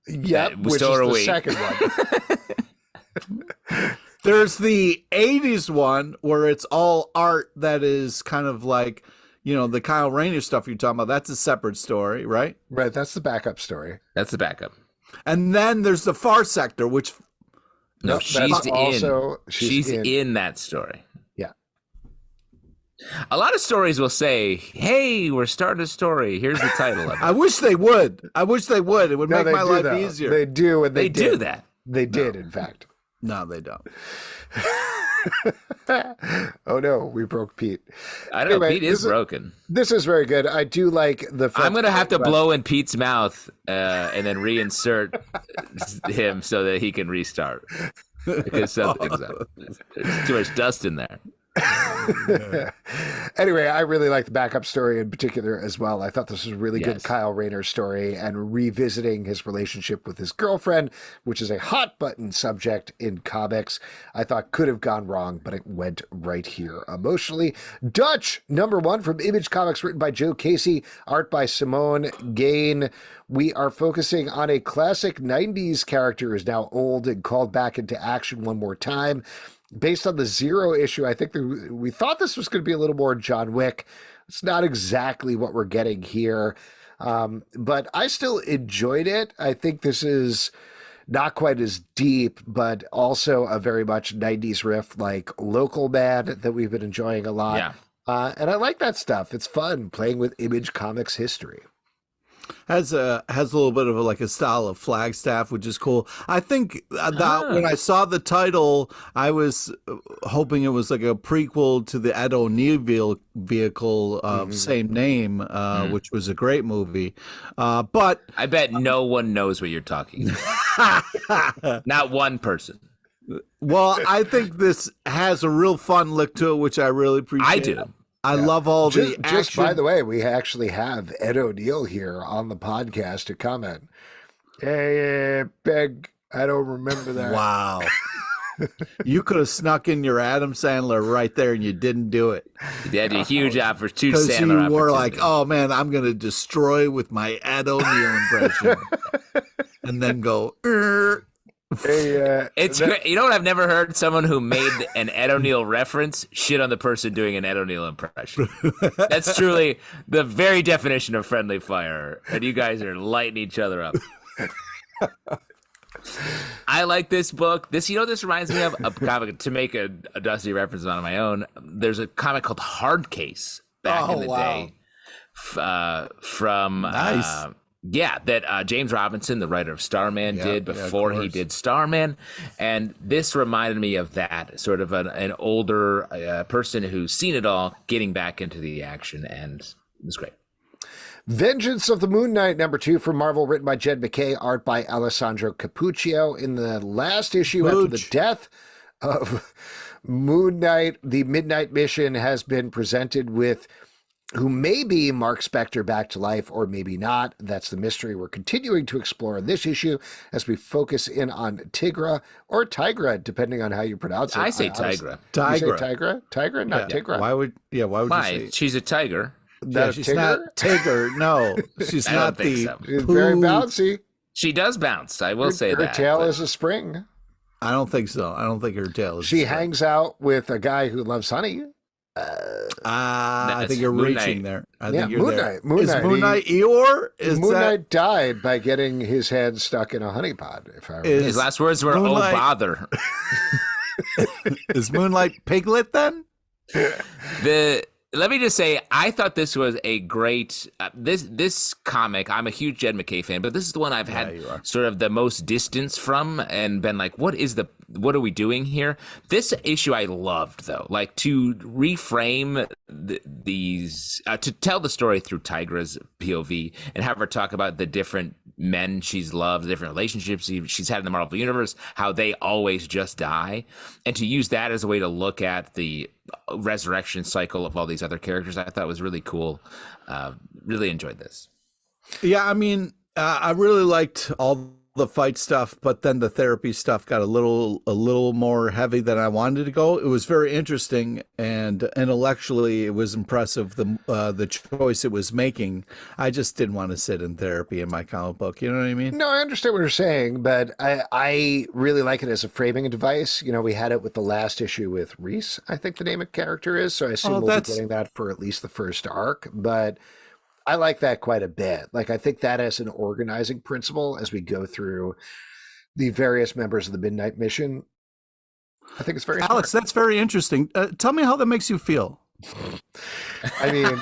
[SPEAKER 1] Yep, which is the second one.
[SPEAKER 3] There's the 80s one where it's all art that is kind of like, the Kyle Rayner stuff you're talking about. That's a separate story, right?
[SPEAKER 1] Right, that's the backup story.
[SPEAKER 2] That's the backup.
[SPEAKER 3] And then there's the Far Sector, which...
[SPEAKER 2] No, she's in that story.
[SPEAKER 1] Yeah.
[SPEAKER 2] A lot of stories will say, hey, we're starting a story. Here's the title of it.
[SPEAKER 3] I wish they would. It would make my life easier.
[SPEAKER 1] They do, and
[SPEAKER 2] they do that.
[SPEAKER 1] They did, in fact.
[SPEAKER 3] No, they don't.
[SPEAKER 1] Oh no, we broke Pete.
[SPEAKER 2] I don't know. Pete is broken.
[SPEAKER 1] This is very good. I do like the.
[SPEAKER 2] I'm going to have to blow in Pete's mouth and then reinsert him so that he can restart because something's up. There's too much dust in there.
[SPEAKER 1] Anyway, I really like the backup story in particular as well. I thought this was a really good Kyle Rayner story and revisiting his relationship with his girlfriend, which is a hot button subject in comics. I thought could have gone wrong, but it went right here emotionally. Dutch, #1 from Image Comics, written by Joe Casey, art by Simone Gain. We are focusing on a classic 90s character who is now old and called back into action one more time. Based on the Zero issue, I think we thought this was going to be a little more John Wick. It's not exactly what we're getting here, but I still enjoyed it. I think this is not quite as deep, but also a very much 90s riff like Local Man that we've been enjoying a lot.
[SPEAKER 2] Yeah.
[SPEAKER 1] And I like that stuff. It's fun playing with Image Comics history.
[SPEAKER 3] Has a little bit of a style of Flagstaff, which is cool. I think that when I saw the title, I was hoping it was like a prequel to the Ed O'Neill vehicle of same name, which was a great movie. But
[SPEAKER 2] I bet no one knows what you're talking about. Not one person.
[SPEAKER 3] Well, I think this has a real fun look to it, which I really appreciate.
[SPEAKER 2] I do.
[SPEAKER 3] I love all the action.
[SPEAKER 1] Just by the way, we actually have Ed O'Neill here on the podcast to comment. Hey, Beg, I don't remember that.
[SPEAKER 3] Wow. You could have snuck in your Adam Sandler right there, and you didn't do it.
[SPEAKER 2] You had a huge opportunity.
[SPEAKER 3] Because you were like, oh, man, I'm going to destroy with my Ed O'Neill impression. And then go,
[SPEAKER 2] It's great. You know what? I've never heard someone who made an Ed O'Neill reference shit on the person doing an Ed O'Neill impression. That's truly the very definition of friendly fire. And you guys are lighting each other up. I like this book. This reminds me of a comic, to make a Dusty reference on my own. There's a comic called Hard Case back in the day from
[SPEAKER 3] nice.
[SPEAKER 2] That James Robinson, the writer of Starman, did before he did Starman. And this reminded me of that, sort of an older person who's seen it all, getting back into the action, and it was great.
[SPEAKER 1] Vengeance of the Moon Knight, #2 from Marvel, written by Jed McKay, art by Alessandro Cappuccio. In the last issue, after the death of Moon Knight, the Midnight Mission has been presented with who may be Mark Spector back to life or maybe not. That's the mystery we're continuing to explore in this issue as we focus in on Tigra or Tigra, depending on how you pronounce it.
[SPEAKER 2] I say Tigra.
[SPEAKER 1] You say Tigra? Tigra, not Tigra.
[SPEAKER 3] Why would you say?
[SPEAKER 2] She's a tiger.
[SPEAKER 3] She's not Tigger. No, she's not the.
[SPEAKER 2] So.
[SPEAKER 1] She's very bouncy.
[SPEAKER 2] She does bounce. I will say that.
[SPEAKER 1] Her tail is a spring.
[SPEAKER 3] I don't think so. I don't think her tail is.
[SPEAKER 1] She hangs out with a guy who loves honey.
[SPEAKER 3] I think you're reaching there. I think you're
[SPEAKER 1] Moon
[SPEAKER 3] there.
[SPEAKER 1] Knight. Moon Knight.
[SPEAKER 3] Is Moon Knight Eeyore?
[SPEAKER 1] Moon Knight died by getting his head stuck in a honey pod. If I remember.
[SPEAKER 2] His last words were, "Oh bother."
[SPEAKER 3] Is Moonlight Piglet then?
[SPEAKER 2] Let me just say, I thought this was a great this comic. I'm a huge Jed McKay fan, but this is the one I've had sort of the most distance from, and been like, what are we doing here? This issue I loved, though, like to reframe these to tell the story through Tigra's POV and have her talk about the different men she's loved, the different relationships she's had in the Marvel Universe, how they always just die, and to use that as a way to look at the resurrection cycle of all these other characters, I thought was really cool. Really enjoyed this.
[SPEAKER 3] Yeah, I mean, I really liked all the fight stuff, but then the therapy stuff got a little more heavy than I wanted to go. It was very interesting, and intellectually it was impressive, the choice it was making. I just didn't want to sit in therapy in my comic book. You know what I mean?
[SPEAKER 1] No, I understand what you're saying, but I really like it as a framing device. You know, we had it with the last issue with Reese, I think the name of the character is, so I assume we'll be getting that for at least the first arc, but I like that quite a bit. Like, I think that as an organizing principle as we go through the various members of the Midnight Mission, I think it's very
[SPEAKER 3] Alex,
[SPEAKER 1] smart.
[SPEAKER 3] that's very interesting. Tell me how that makes you feel.
[SPEAKER 1] I mean,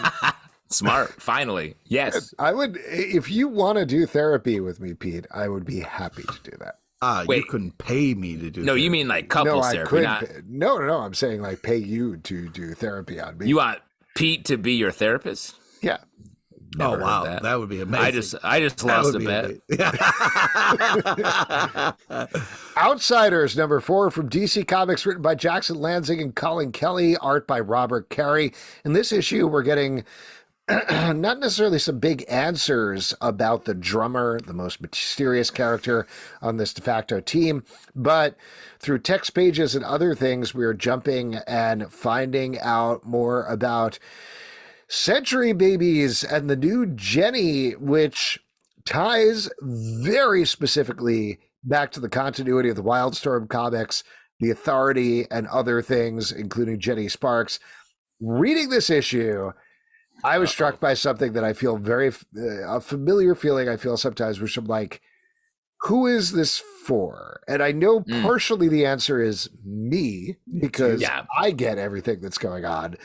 [SPEAKER 2] smart. Finally. Yes.
[SPEAKER 1] I would, if you want to do therapy with me, Pete, I would be happy to do that.
[SPEAKER 3] You couldn't pay me to do
[SPEAKER 2] No,
[SPEAKER 3] therapy.
[SPEAKER 2] you mean like couples therapy.
[SPEAKER 1] No, I'm saying like pay you to do therapy on me.
[SPEAKER 2] You want Pete to be your therapist?
[SPEAKER 1] Yeah.
[SPEAKER 2] Never
[SPEAKER 3] wow, that would be amazing.
[SPEAKER 2] I just lost a bet.
[SPEAKER 1] Outsiders #4 from DC Comics, written by Jackson Lanzing and Colin Kelly, art by Robert Carey. In this issue, we're getting not necessarily some big answers about the drummer, the most mysterious character on this de facto team, but through text pages and other things, we're jumping and finding out more about Century Babies and the new Jenny, which ties very specifically back to the continuity of the Wildstorm comics, the Authority, and other things, including Jenny Sparks. Reading this issue, I was struck by something that I feel a familiar feeling I feel sometimes, which I'm like, who is this for? And I know partially the answer is me, because I get everything that's going on.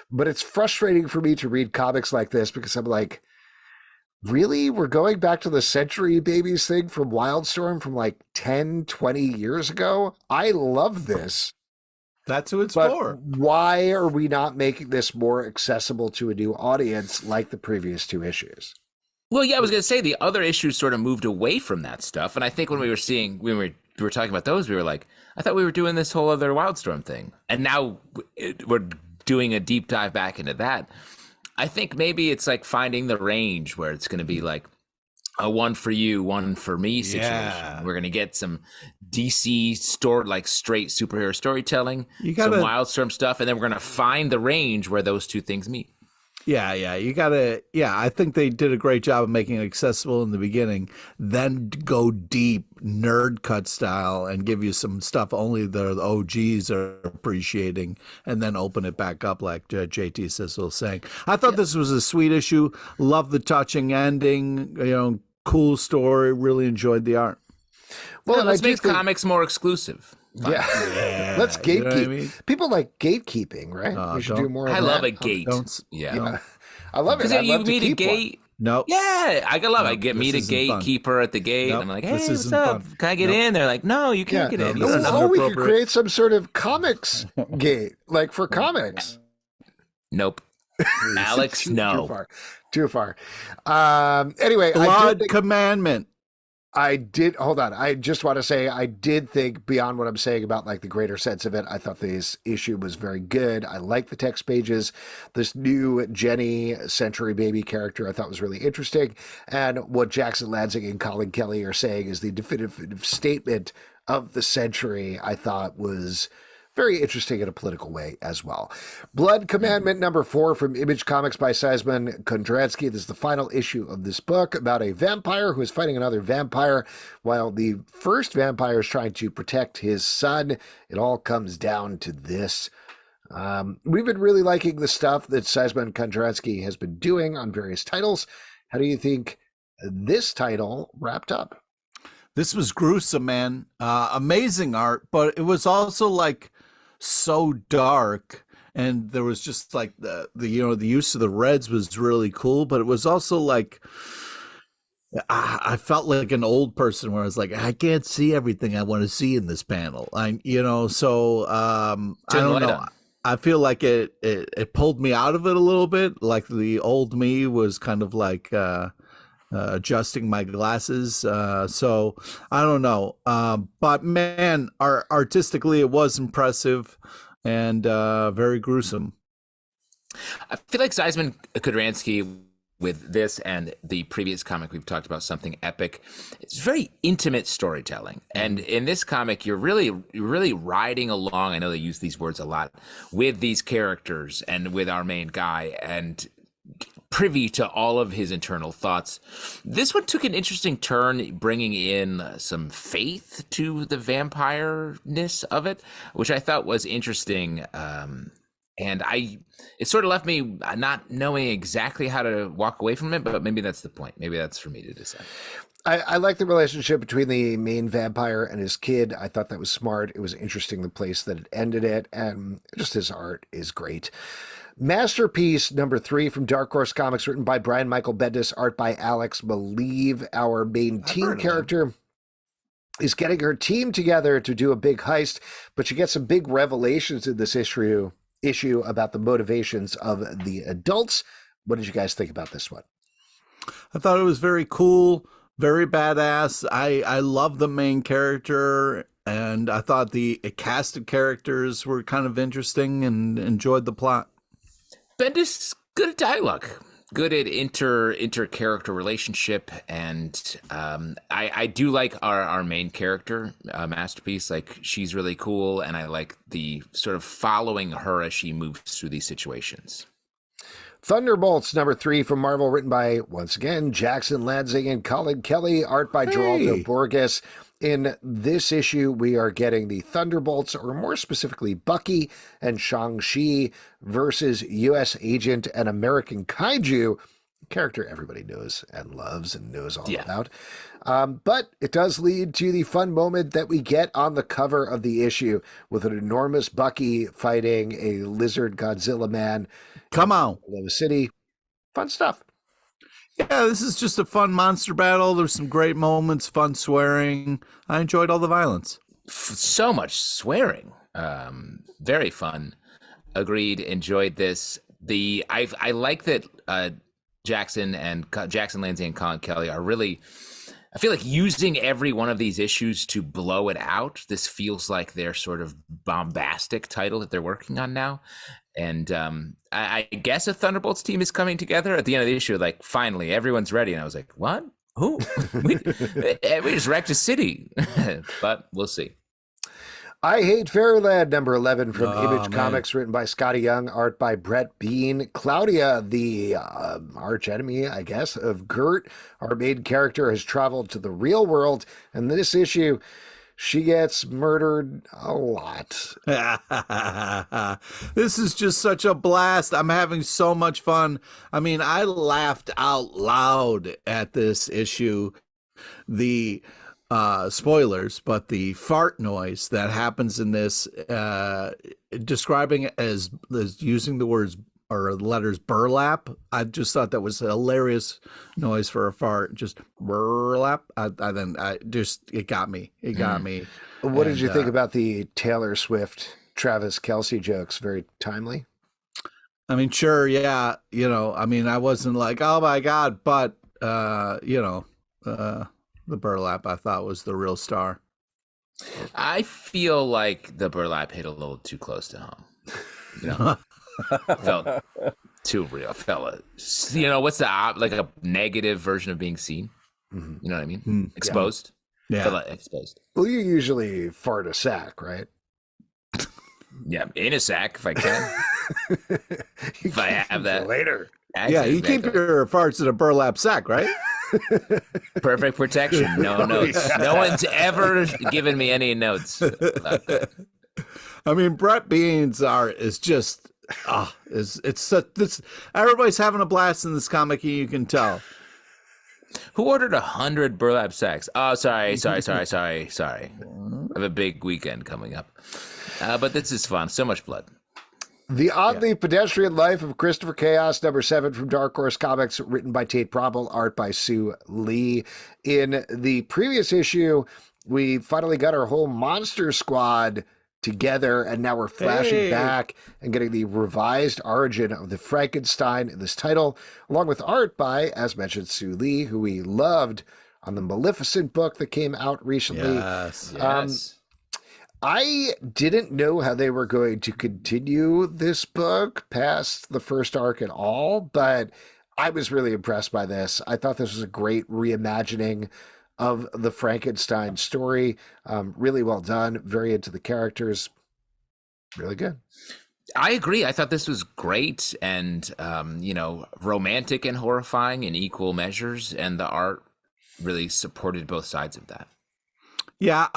[SPEAKER 1] But it's frustrating for me to read comics like this because I'm like, really? We're going back to the Century Babies thing from Wildstorm from like 10, 20 years ago? I love this.
[SPEAKER 3] That's who it's for.
[SPEAKER 1] Why are we not making this more accessible to a new audience like the previous two issues?
[SPEAKER 2] Well, yeah, I was going to say the other issues sort of moved away from that stuff. And I think when we were talking about those, we were like, I thought we were doing this whole other Wildstorm thing. And now we're doing a deep dive back into that. I think maybe it's like finding the range where it's going to be like a one for you, one for me situation. Yeah. We're going to get some DC like straight superhero storytelling, some Wildstorm stuff, and then we're going to find the range where those two things meet.
[SPEAKER 3] I think they did a great job of making it accessible in the beginning, then go deep nerd cut style and give you some stuff only the OGs are appreciating, and then open it back up like JT Sissel was saying. I thought this was a sweet issue. Love the touching ending, cool story, really enjoyed the art.
[SPEAKER 2] Well, let's make comics more exclusive.
[SPEAKER 1] Yeah. Let's gatekeep. You know what I mean? People like gatekeeping, right? We should do more of that.
[SPEAKER 2] I love a gate.
[SPEAKER 1] Yeah. I love it.
[SPEAKER 2] Because you meet a gate.
[SPEAKER 3] No.
[SPEAKER 2] Yeah, I love it. I meet a gatekeeper at the gate. And I'm like, hey, what's up?
[SPEAKER 3] Fun.
[SPEAKER 2] Can I get in? They're like, no, you can't get in.
[SPEAKER 1] Oh, we could create some sort of comics gate, like for comics.
[SPEAKER 2] Nope. Alex, no.
[SPEAKER 1] Too far. Anyway,
[SPEAKER 3] Blood Commandment.
[SPEAKER 1] Hold on. I just want to say, I did think beyond what I'm saying about like the greater sense of it, I thought this issue was very good. I like the text pages. This new Jenny Century Baby character I thought was really interesting. And what Jackson Lanzing and Colin Kelly are saying is the definitive statement of the century, I thought was very interesting in a political way as well. Blood Commandment #4 from Image Comics by Seisman Kondransky. This is the final issue of this book about a vampire who is fighting another vampire while the first vampire is trying to protect his son. It all comes down to this. We've been really liking the stuff that Seisman Kondransky has been doing on various titles. How do you think this title wrapped up?
[SPEAKER 3] This was gruesome, man. Amazing art, but it was also like so dark, and there was just like the use of the reds was really cool, but it was also like I felt like an old person where I was like, I can't see everything I want to see in this panel. I don't know. I feel like it pulled me out of it a little bit. Like the old me was kind of like adjusting my glasses. So I don't know. But man, artistically, it was impressive and very gruesome.
[SPEAKER 2] I feel like Seisman Kondransky with this and the previous comic, we've talked about something epic. It's very intimate storytelling, and in this comic, you're really riding along. I know they use these words a lot with these characters and with our main guy, and privy to all of his internal thoughts. This one took an interesting turn, bringing in some faith to the vampire-ness of it, which I thought was interesting. And it sort of left me not knowing exactly how to walk away from it, but maybe that's the point. Maybe that's for me to decide.
[SPEAKER 1] I like the relationship between the main vampire and his kid. I thought that was smart. It was interesting, the place that it ended it, and just his art is great. Masterpiece number 3 from Dark Horse Comics, written by Brian Michael Bendis, art by Alex Maleev. Our main team character is getting her team together to do a big heist, but she gets some big revelations in this issue about the motivations of the adults. What did you guys think about this one?
[SPEAKER 3] I thought it was very cool, very badass. I love the main character, and I thought the cast of characters were kind of interesting and enjoyed the plot.
[SPEAKER 2] Bendis, good at dialogue, good at inter-character relationship, and I do like our main character, Masterpiece. Like, she's really cool, and I like the sort of following her as she moves through these situations.
[SPEAKER 1] Thunderbolts number 3 from Marvel, written by, once again, Jackson Lansing and Colin Kelly, art by Geraldo Borges. In this issue, we are getting the Thunderbolts, or more specifically Bucky and Shang-Chi, versus U.S. Agent and American Kaiju, a character everybody knows and loves and knows all about. But it does lead to the fun moment that we get on the cover of the issue, with an enormous Bucky fighting a lizard Godzilla man.
[SPEAKER 3] Come on.
[SPEAKER 1] Lava City. Fun stuff.
[SPEAKER 3] Yeah, this is just a fun monster battle. There's some great moments, fun swearing. I enjoyed all the violence.
[SPEAKER 2] So much swearing. Very fun. Agreed. Enjoyed this. I like that Jackson Lansing and Colin Kelly are really, I feel like, using every one of these issues to blow it out. This feels like their sort of bombastic title that they're working on now. And I guess a Thunderbolts team is coming together at the end of the issue. Like, finally, everyone's ready. And I was like, what? Who? we just wrecked a city. But we'll see.
[SPEAKER 1] I Hate Fairyland, number 11 from Image Comics, written by Scotty Young, art by Brett Bean. Claudia, the arch enemy, I guess, of Gert, our main character, has traveled to the real world. And this issue, she gets murdered a lot.
[SPEAKER 3] This is just such a blast. I'm having so much fun. I mean, I laughed out loud at this issue. The spoilers, but the fart noise that happens in this, describing it as using the words or letters burlap. I just thought that was a hilarious noise for a fart. Just burlap. It got me. It got me.
[SPEAKER 1] What did you think about the Taylor Swift, Travis Kelce jokes? Very timely.
[SPEAKER 3] I mean, sure. Yeah. I wasn't like, oh my God, but, the burlap I thought was the real star.
[SPEAKER 2] I feel like the burlap hit a little too close to home. Felt too real. Felt what's like a negative version of being seen? Mm-hmm. You know what I mean? Exposed.
[SPEAKER 3] Yeah.
[SPEAKER 2] Felt like exposed.
[SPEAKER 1] Well, you usually fart a sack, right?
[SPEAKER 2] Yeah, in a sack if I can. If I have that
[SPEAKER 1] later.
[SPEAKER 3] You keep your farts in a burlap sack, right?
[SPEAKER 2] Perfect protection. No notes. No one's ever given me any notes about that.
[SPEAKER 3] I mean, Brett Bean's art is just it's such this. Everybody's having a blast in this comic, and you can tell.
[SPEAKER 2] Who ordered 100 burlap sacks? Oh, sorry. I have a big weekend coming up, but this is fun. So much blood.
[SPEAKER 1] The Oddly Pedestrian Life of Christopher Chaos, number 7 from Dark Horse Comics, written by Tate Bromwell, art by Sue Lee. In the previous issue, we finally got our whole monster squad together, and now we're flashing back and getting the revised origin of the Frankenstein in this title, along with art by, as mentioned, Sue Lee, who we loved on the Maleficent book that came out recently.
[SPEAKER 2] Yes.
[SPEAKER 1] I didn't know how they were going to continue this book past the first arc at all, but I was really impressed by this. I thought this was a great reimagining of the Frankenstein story. Really well done. Very into the characters. Really good.
[SPEAKER 2] I agree. I thought this was great and, romantic and horrifying in equal measures. And the art really supported both sides of that.
[SPEAKER 3] Yeah.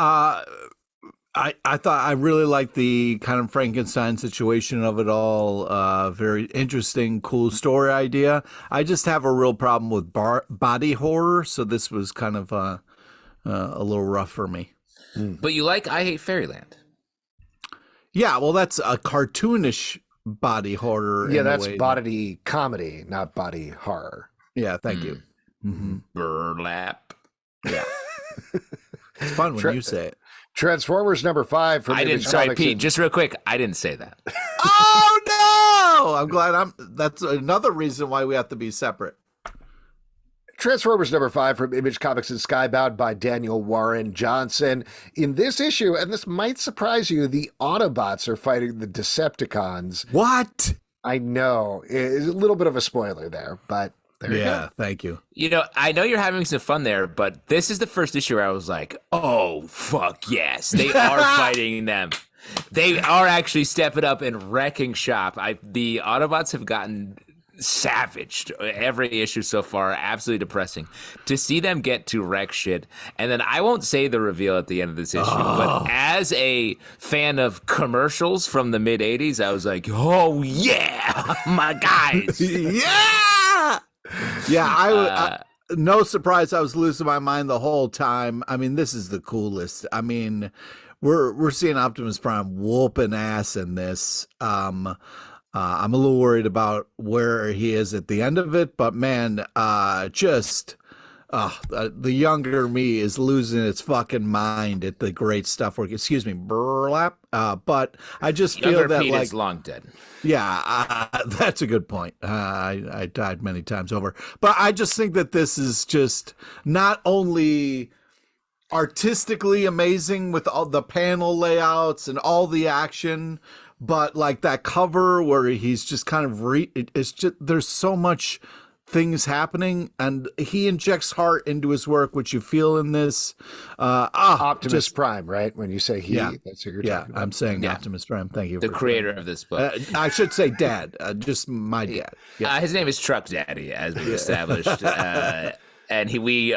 [SPEAKER 3] I thought I really liked the kind of Frankenstein situation of it all. Very interesting, cool story idea. I just have a real problem with body horror. So this was kind of a little rough for me.
[SPEAKER 2] But you like I Hate Fairyland.
[SPEAKER 3] Yeah, well, that's a cartoonish body horror.
[SPEAKER 1] Yeah, that's body comedy, not body horror.
[SPEAKER 3] Yeah, thank you.
[SPEAKER 2] Mm-hmm. Burlap.
[SPEAKER 3] Yeah. It's fun when you say it.
[SPEAKER 1] Transformers #5 from Image
[SPEAKER 2] Sorry,
[SPEAKER 1] Comics
[SPEAKER 2] Pete, just real quick. I didn't say that.
[SPEAKER 3] Oh, no! I'm glad that's another reason why we have to be separate.
[SPEAKER 1] Transformers #5 from Image Comics and Skybound by Daniel Warren Johnson. In this issue, and this might surprise you, the Autobots are fighting the Decepticons.
[SPEAKER 3] What?
[SPEAKER 1] I know. It's a little bit of a spoiler there, but there you go.
[SPEAKER 3] Thank you.
[SPEAKER 2] I know you're having some fun there, but this is the first issue where I was like, oh, fuck yes. They are fighting them. They are actually stepping up and wrecking shop. The Autobots have gotten savaged every issue so far. Absolutely depressing to see them get to wreck shit. And then I won't say the reveal at the end of this issue, but as a fan of commercials from the mid 80s, I was like, oh yeah, my guys.
[SPEAKER 3] Yeah. I no surprise I was losing my mind the whole time. I mean, this is the coolest. I mean, we're seeing Optimus Prime whooping ass in this. I'm a little worried about where he is at the end of it, but man, the younger me is losing its fucking mind at the great stuff. Excuse me, burlap. But I just feel that
[SPEAKER 2] Pete
[SPEAKER 3] like
[SPEAKER 2] is long dead.
[SPEAKER 3] Yeah, that's a good point. I died many times over, but I just think that this is just not only artistically amazing with all the panel layouts and all the action, but like that cover where he's just kind of it's just there's so much things happening, and he injects heart into his work, which you feel in this.
[SPEAKER 1] Optimus Prime, right? When you say he, that's who you're talking about.
[SPEAKER 3] I'm saying Optimus Prime. Thank you.
[SPEAKER 2] The creator of this book.
[SPEAKER 3] I should say dad, just my dad. Yeah.
[SPEAKER 2] His name is Truck Daddy, as we established. And he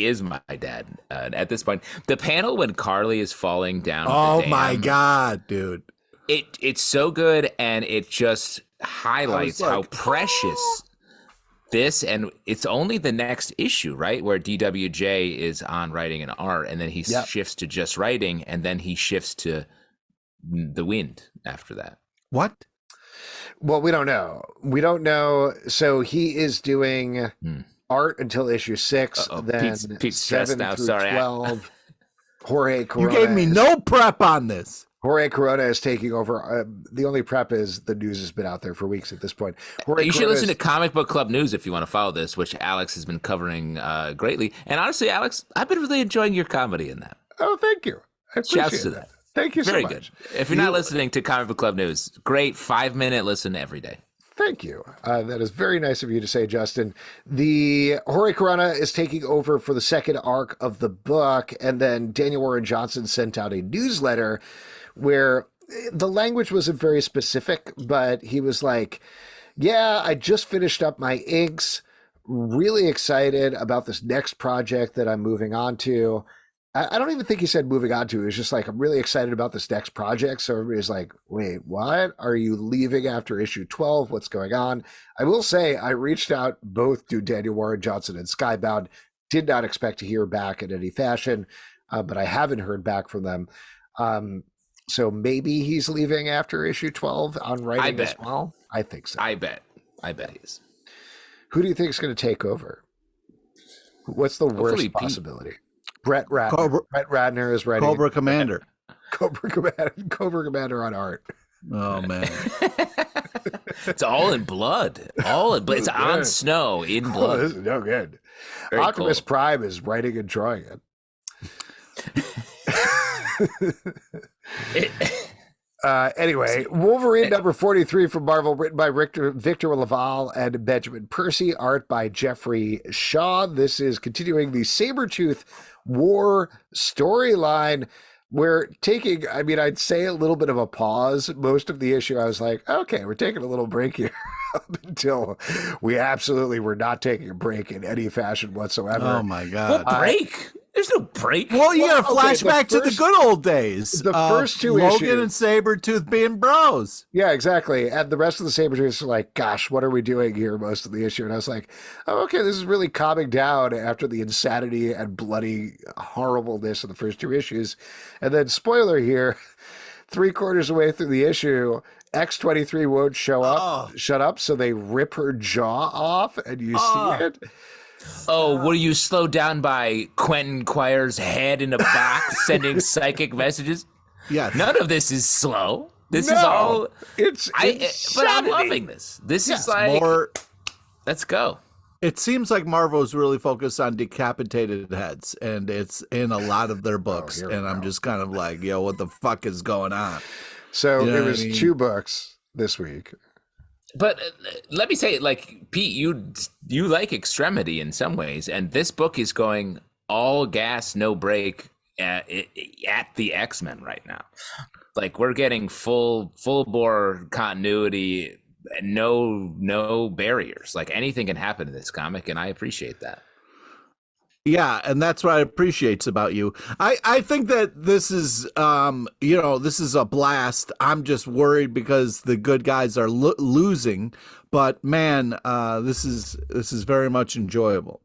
[SPEAKER 2] is my dad at this point. The panel when Carly is falling down.
[SPEAKER 3] Oh my God, dude.
[SPEAKER 2] It's so good, and it just highlights how precious this, and it's only the next issue, right, where DWJ is on writing and art, and then he shifts to just writing, and then he shifts to the wind after that.
[SPEAKER 3] What?
[SPEAKER 1] Well, we don't know. So he is doing art until issue 6, then
[SPEAKER 2] Pete's
[SPEAKER 1] 7
[SPEAKER 2] now.
[SPEAKER 1] through
[SPEAKER 2] Sorry,
[SPEAKER 1] 12. Jorge Corona.
[SPEAKER 3] You gave me no prep on this.
[SPEAKER 1] Jorge Corona is taking over. The only prep is the news has been out there for weeks at this point.
[SPEAKER 2] You should listen to Comic Book Club News if you want to follow this, which Alex has been covering greatly. And honestly, Alex, I've been really enjoying your comedy in that.
[SPEAKER 1] Oh, thank you. I appreciate
[SPEAKER 2] Shouts to that.
[SPEAKER 1] Thank you so
[SPEAKER 2] Very
[SPEAKER 1] much.
[SPEAKER 2] good. If you're not listening to Comic Book Club News, great 5-minute listen every day.
[SPEAKER 1] Thank you. That is very nice of you to say, Justin. The Jorge Corona is taking over for the second arc of the book, and then Daniel Warren Johnson sent out a newsletter where the language wasn't very specific, but he was like, yeah, I just finished up my inks, really excited about this next project that I'm moving on to. I don't even think he said moving on to. It was just like, I'm really excited about this next project. So everybody's like, wait, what? Are you leaving after issue 12? What's going on? I will say I reached out both to Daniel Warren Johnson and Skybound. Did not expect to hear back in any fashion, but I haven't heard back from them. So maybe he's leaving after issue 12 on writing as well. I think so.
[SPEAKER 2] I bet he is.
[SPEAKER 1] Who do you think is going to take over? What's the worst possibility? Brett Ratner. Brett Ratner is writing.
[SPEAKER 3] Cobra Commander.
[SPEAKER 1] Cobra Commander on art.
[SPEAKER 3] Oh, man.
[SPEAKER 2] It's all in blood. It's on snow in blood.
[SPEAKER 1] Oh, this is no good.
[SPEAKER 2] Very
[SPEAKER 1] Optimus
[SPEAKER 2] cool.
[SPEAKER 1] Prime is writing and drawing it. Anyway, Wolverine number 43 from Marvel, written by Victor Laval and Benjamin Percy, art by Jeffrey Shaw. This is continuing the Sabretooth War storyline. We're taking, I mean, I'd say a little bit of a pause. Most of the issue, I was like, okay, we're taking a little break here up until we absolutely were not taking a break in any fashion whatsoever.
[SPEAKER 3] Oh, my God.
[SPEAKER 2] What break? There's no break.
[SPEAKER 3] Well, you got to flash back to the good old days.
[SPEAKER 1] The first two
[SPEAKER 3] Logan
[SPEAKER 1] issues.
[SPEAKER 3] and Sabretooth being bros.
[SPEAKER 1] Yeah, exactly. And the rest of the Sabretooths are like, gosh, what are we doing here most of the issue? And I was like, oh, okay, this is really calming down after the insanity and bloody horribleness of the first two issues. And then, spoiler here, 3/4 away through the issue, X-23 won't show up, shut up, so they rip her jaw off, and you see it.
[SPEAKER 2] Oh, were you slowed down by Quentin Quire's head in a box sending psychic messages?
[SPEAKER 3] Yeah.
[SPEAKER 2] None of this is slow. This is all.
[SPEAKER 1] But
[SPEAKER 2] I'm loving this. This is like. Let's go.
[SPEAKER 3] It seems like Marvel's really focused on decapitated heads, and it's in a lot of their books. And I'm just kind of like, yo, what the fuck is going on?
[SPEAKER 1] So it was 2 books this week.
[SPEAKER 2] But let me say, like, Pete, you like Extremity in some ways, and this book is going all gas, no break at the X-Men right now. Like, we're getting full bore continuity, no barriers. Like, anything can happen in this comic, and I appreciate that.
[SPEAKER 3] Yeah, and that's what I appreciate about you. I think that this is, this is a blast. I'm just worried because the good guys are losing, but man, this is very much enjoyable.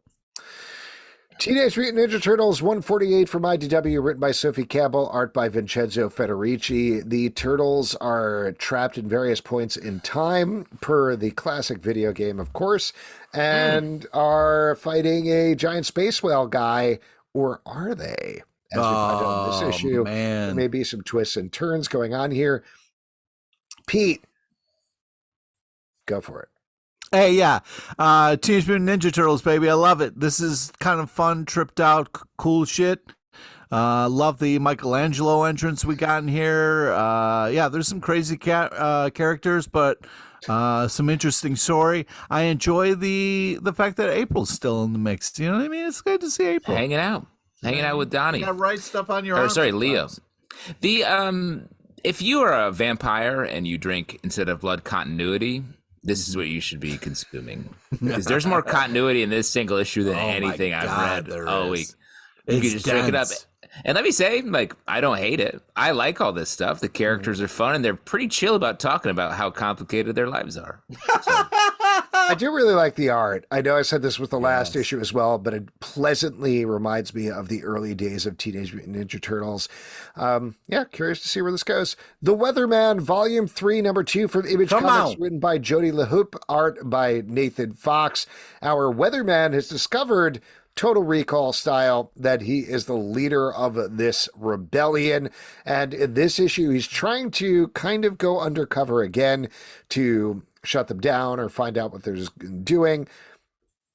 [SPEAKER 1] Teenage Mutant Ninja Turtles 148 from IDW, written by Sophie Campbell, art by Vincenzo Federici. The Turtles are trapped in various points in time, per the classic video game, of course, and are fighting a giant space whale guy, or are they? As we find out in this issue, there may be some twists and turns going on here. Pete, go for it.
[SPEAKER 3] Hey, yeah. Teenage Mutant Ninja Turtles, baby. I love it. This is kind of fun, tripped out, cool shit. Love the Michelangelo entrance we got in here. Yeah, there's some crazy characters, but some interesting story. I enjoy the fact that April's still in the mix. You know what I mean? It's good to see April.
[SPEAKER 2] Hanging out with Donnie.
[SPEAKER 3] You gotta write stuff on your arm.
[SPEAKER 2] Sorry, Leo. If you are a vampire and you drink instead of blood continuity, this is what you should be consuming, because there's more continuity in this single issue than anything I've read all week. You can just drink it up. And let me say, like, I don't hate it. I like all this stuff. The characters are fun, and they're pretty chill about talking about how complicated their lives are. So.
[SPEAKER 1] I do really like the art. I know I said this with the last issue as well, but it pleasantly reminds me of the early days of Teenage Mutant Ninja Turtles. Curious to see where this goes. The Weatherman, Volume 3, Number 2 from Image Comics, written by Jody LaHoupe, art by Nathan Fox. Our Weatherman has discovered, Total Recall style, that he is the leader of this rebellion. And in this issue, he's trying to kind of go undercover again to shut them down or find out what they're doing.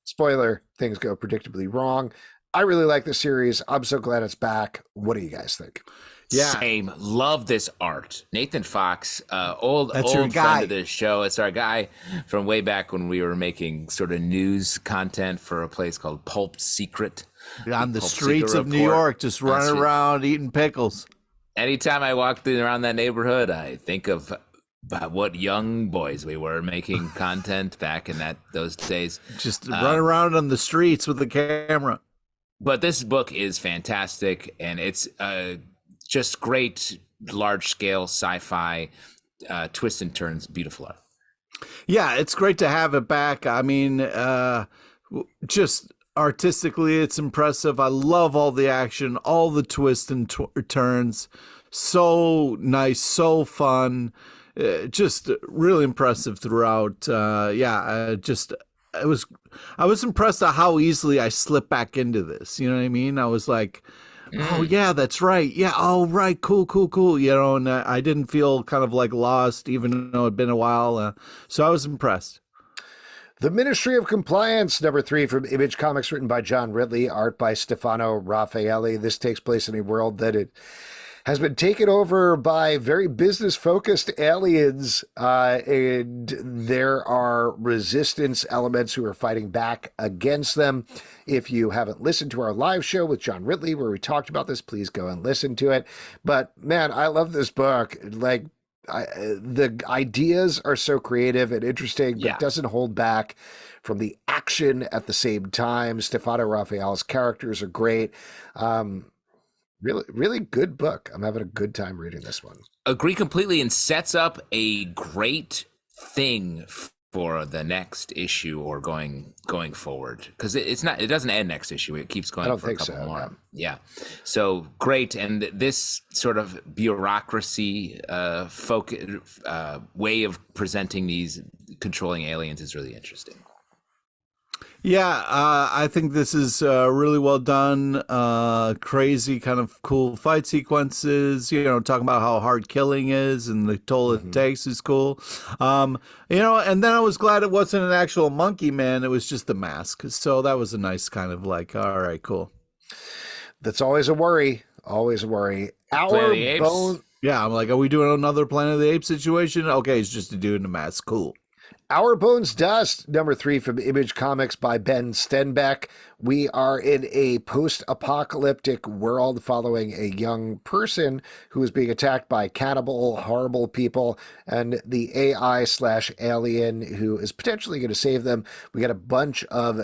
[SPEAKER 1] Spoiler, things go predictably wrong. I really like this series. I'm so glad it's back. What do you guys think?
[SPEAKER 3] Yeah.
[SPEAKER 2] Same. Love this art. Nathan Fox, old friend of this show. It's our guy from way back when we were making sort of news content for a place called Pulp Secret.
[SPEAKER 3] On the streets of New York, just running around eating pickles.
[SPEAKER 2] Anytime I walk around that neighborhood, I think of what young boys we were making content back in those days.
[SPEAKER 3] Just run around on the streets with the camera.
[SPEAKER 2] But this book is fantastic, and it's just great, large-scale sci-fi twists and turns, beautiful art.
[SPEAKER 3] Yeah, it's great to have it back. I mean, just artistically, it's impressive. I love all the action, all the twists and turns. So nice, so fun. Just really impressive throughout. I was impressed at how easily I slipped back into this. You know what I mean? I was like, oh yeah, that's right. Yeah. Oh, right. Cool. You know, and I didn't feel kind of like lost, even though it'd been a while. So I was impressed.
[SPEAKER 1] The Ministry of Compliance, number 3 from Image Comics, written by John Ridley, art by Stefano Raffaelli. This takes place in a world that has been taken over by very business-focused aliens, and there are resistance elements who are fighting back against them. If you haven't listened to our live show with John Ridley, where we talked about this, please go and listen to it. But man, I love this book. Like, the ideas are so creative and interesting, but doesn't hold back from the action at the same time. Stefano Raffaelle's characters are great. Really, really good book. I'm having a good time reading this one.
[SPEAKER 2] Agree completely, and sets up a great thing for the next issue or going forward, because it doesn't end next issue. It keeps going for a couple more. No. Yeah, so great. And this sort of bureaucracy way of presenting these controlling aliens is really interesting.
[SPEAKER 3] Yeah, I think this is really well done. Crazy, kind of cool fight sequences. You know, talking about how hard killing is and the toll it takes is cool. You know, and then I was glad it wasn't an actual monkey man. It was just the mask. So that was a nice kind of like, all right, cool.
[SPEAKER 1] That's always a worry. Always a worry. Our bone.
[SPEAKER 3] Yeah, I'm like, are we doing another Planet of the Apes situation? Okay, it's just a dude in a mask. Cool.
[SPEAKER 1] Our Bones Dust, number 3 from Image Comics by Ben Stenbeck. We are in a post-apocalyptic world following a young person who is being attacked by cannibal, horrible people, and the AI/alien who is potentially going to save them. We got a bunch of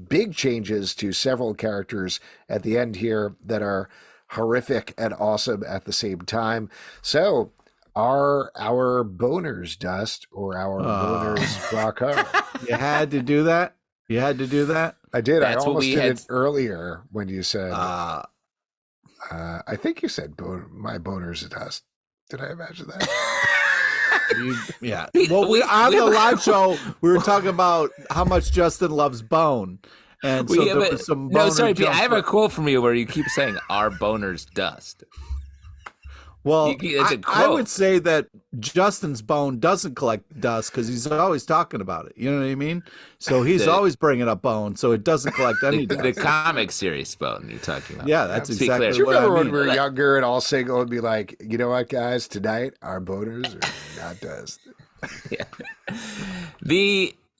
[SPEAKER 1] big changes to several characters at the end here that are horrific and awesome at the same time. So, are our boners dust or our boners rock hard?
[SPEAKER 3] You had to do that? You had to do that?
[SPEAKER 1] I did. I almost did it earlier when you said, I think you said my boners dust. Did I imagine that?
[SPEAKER 3] Yeah. Well, on the live show, we were talking about how much Justin loves bone. And so there was some boner.
[SPEAKER 2] No, sorry, Pete, I have a quote from you where you keep saying, our boners dust.
[SPEAKER 3] Well, I would say that Justin's bone doesn't collect dust because he's always talking about it. You know what I mean? So he's always bringing up bone, so it doesn't collect any dust.
[SPEAKER 2] The comic series bone you're talking about.
[SPEAKER 3] Yeah, that's exactly what I mean.
[SPEAKER 1] Do you remember when we were younger and all single and be like, you know what, guys? Tonight, our boners are not dust.
[SPEAKER 2] Yeah.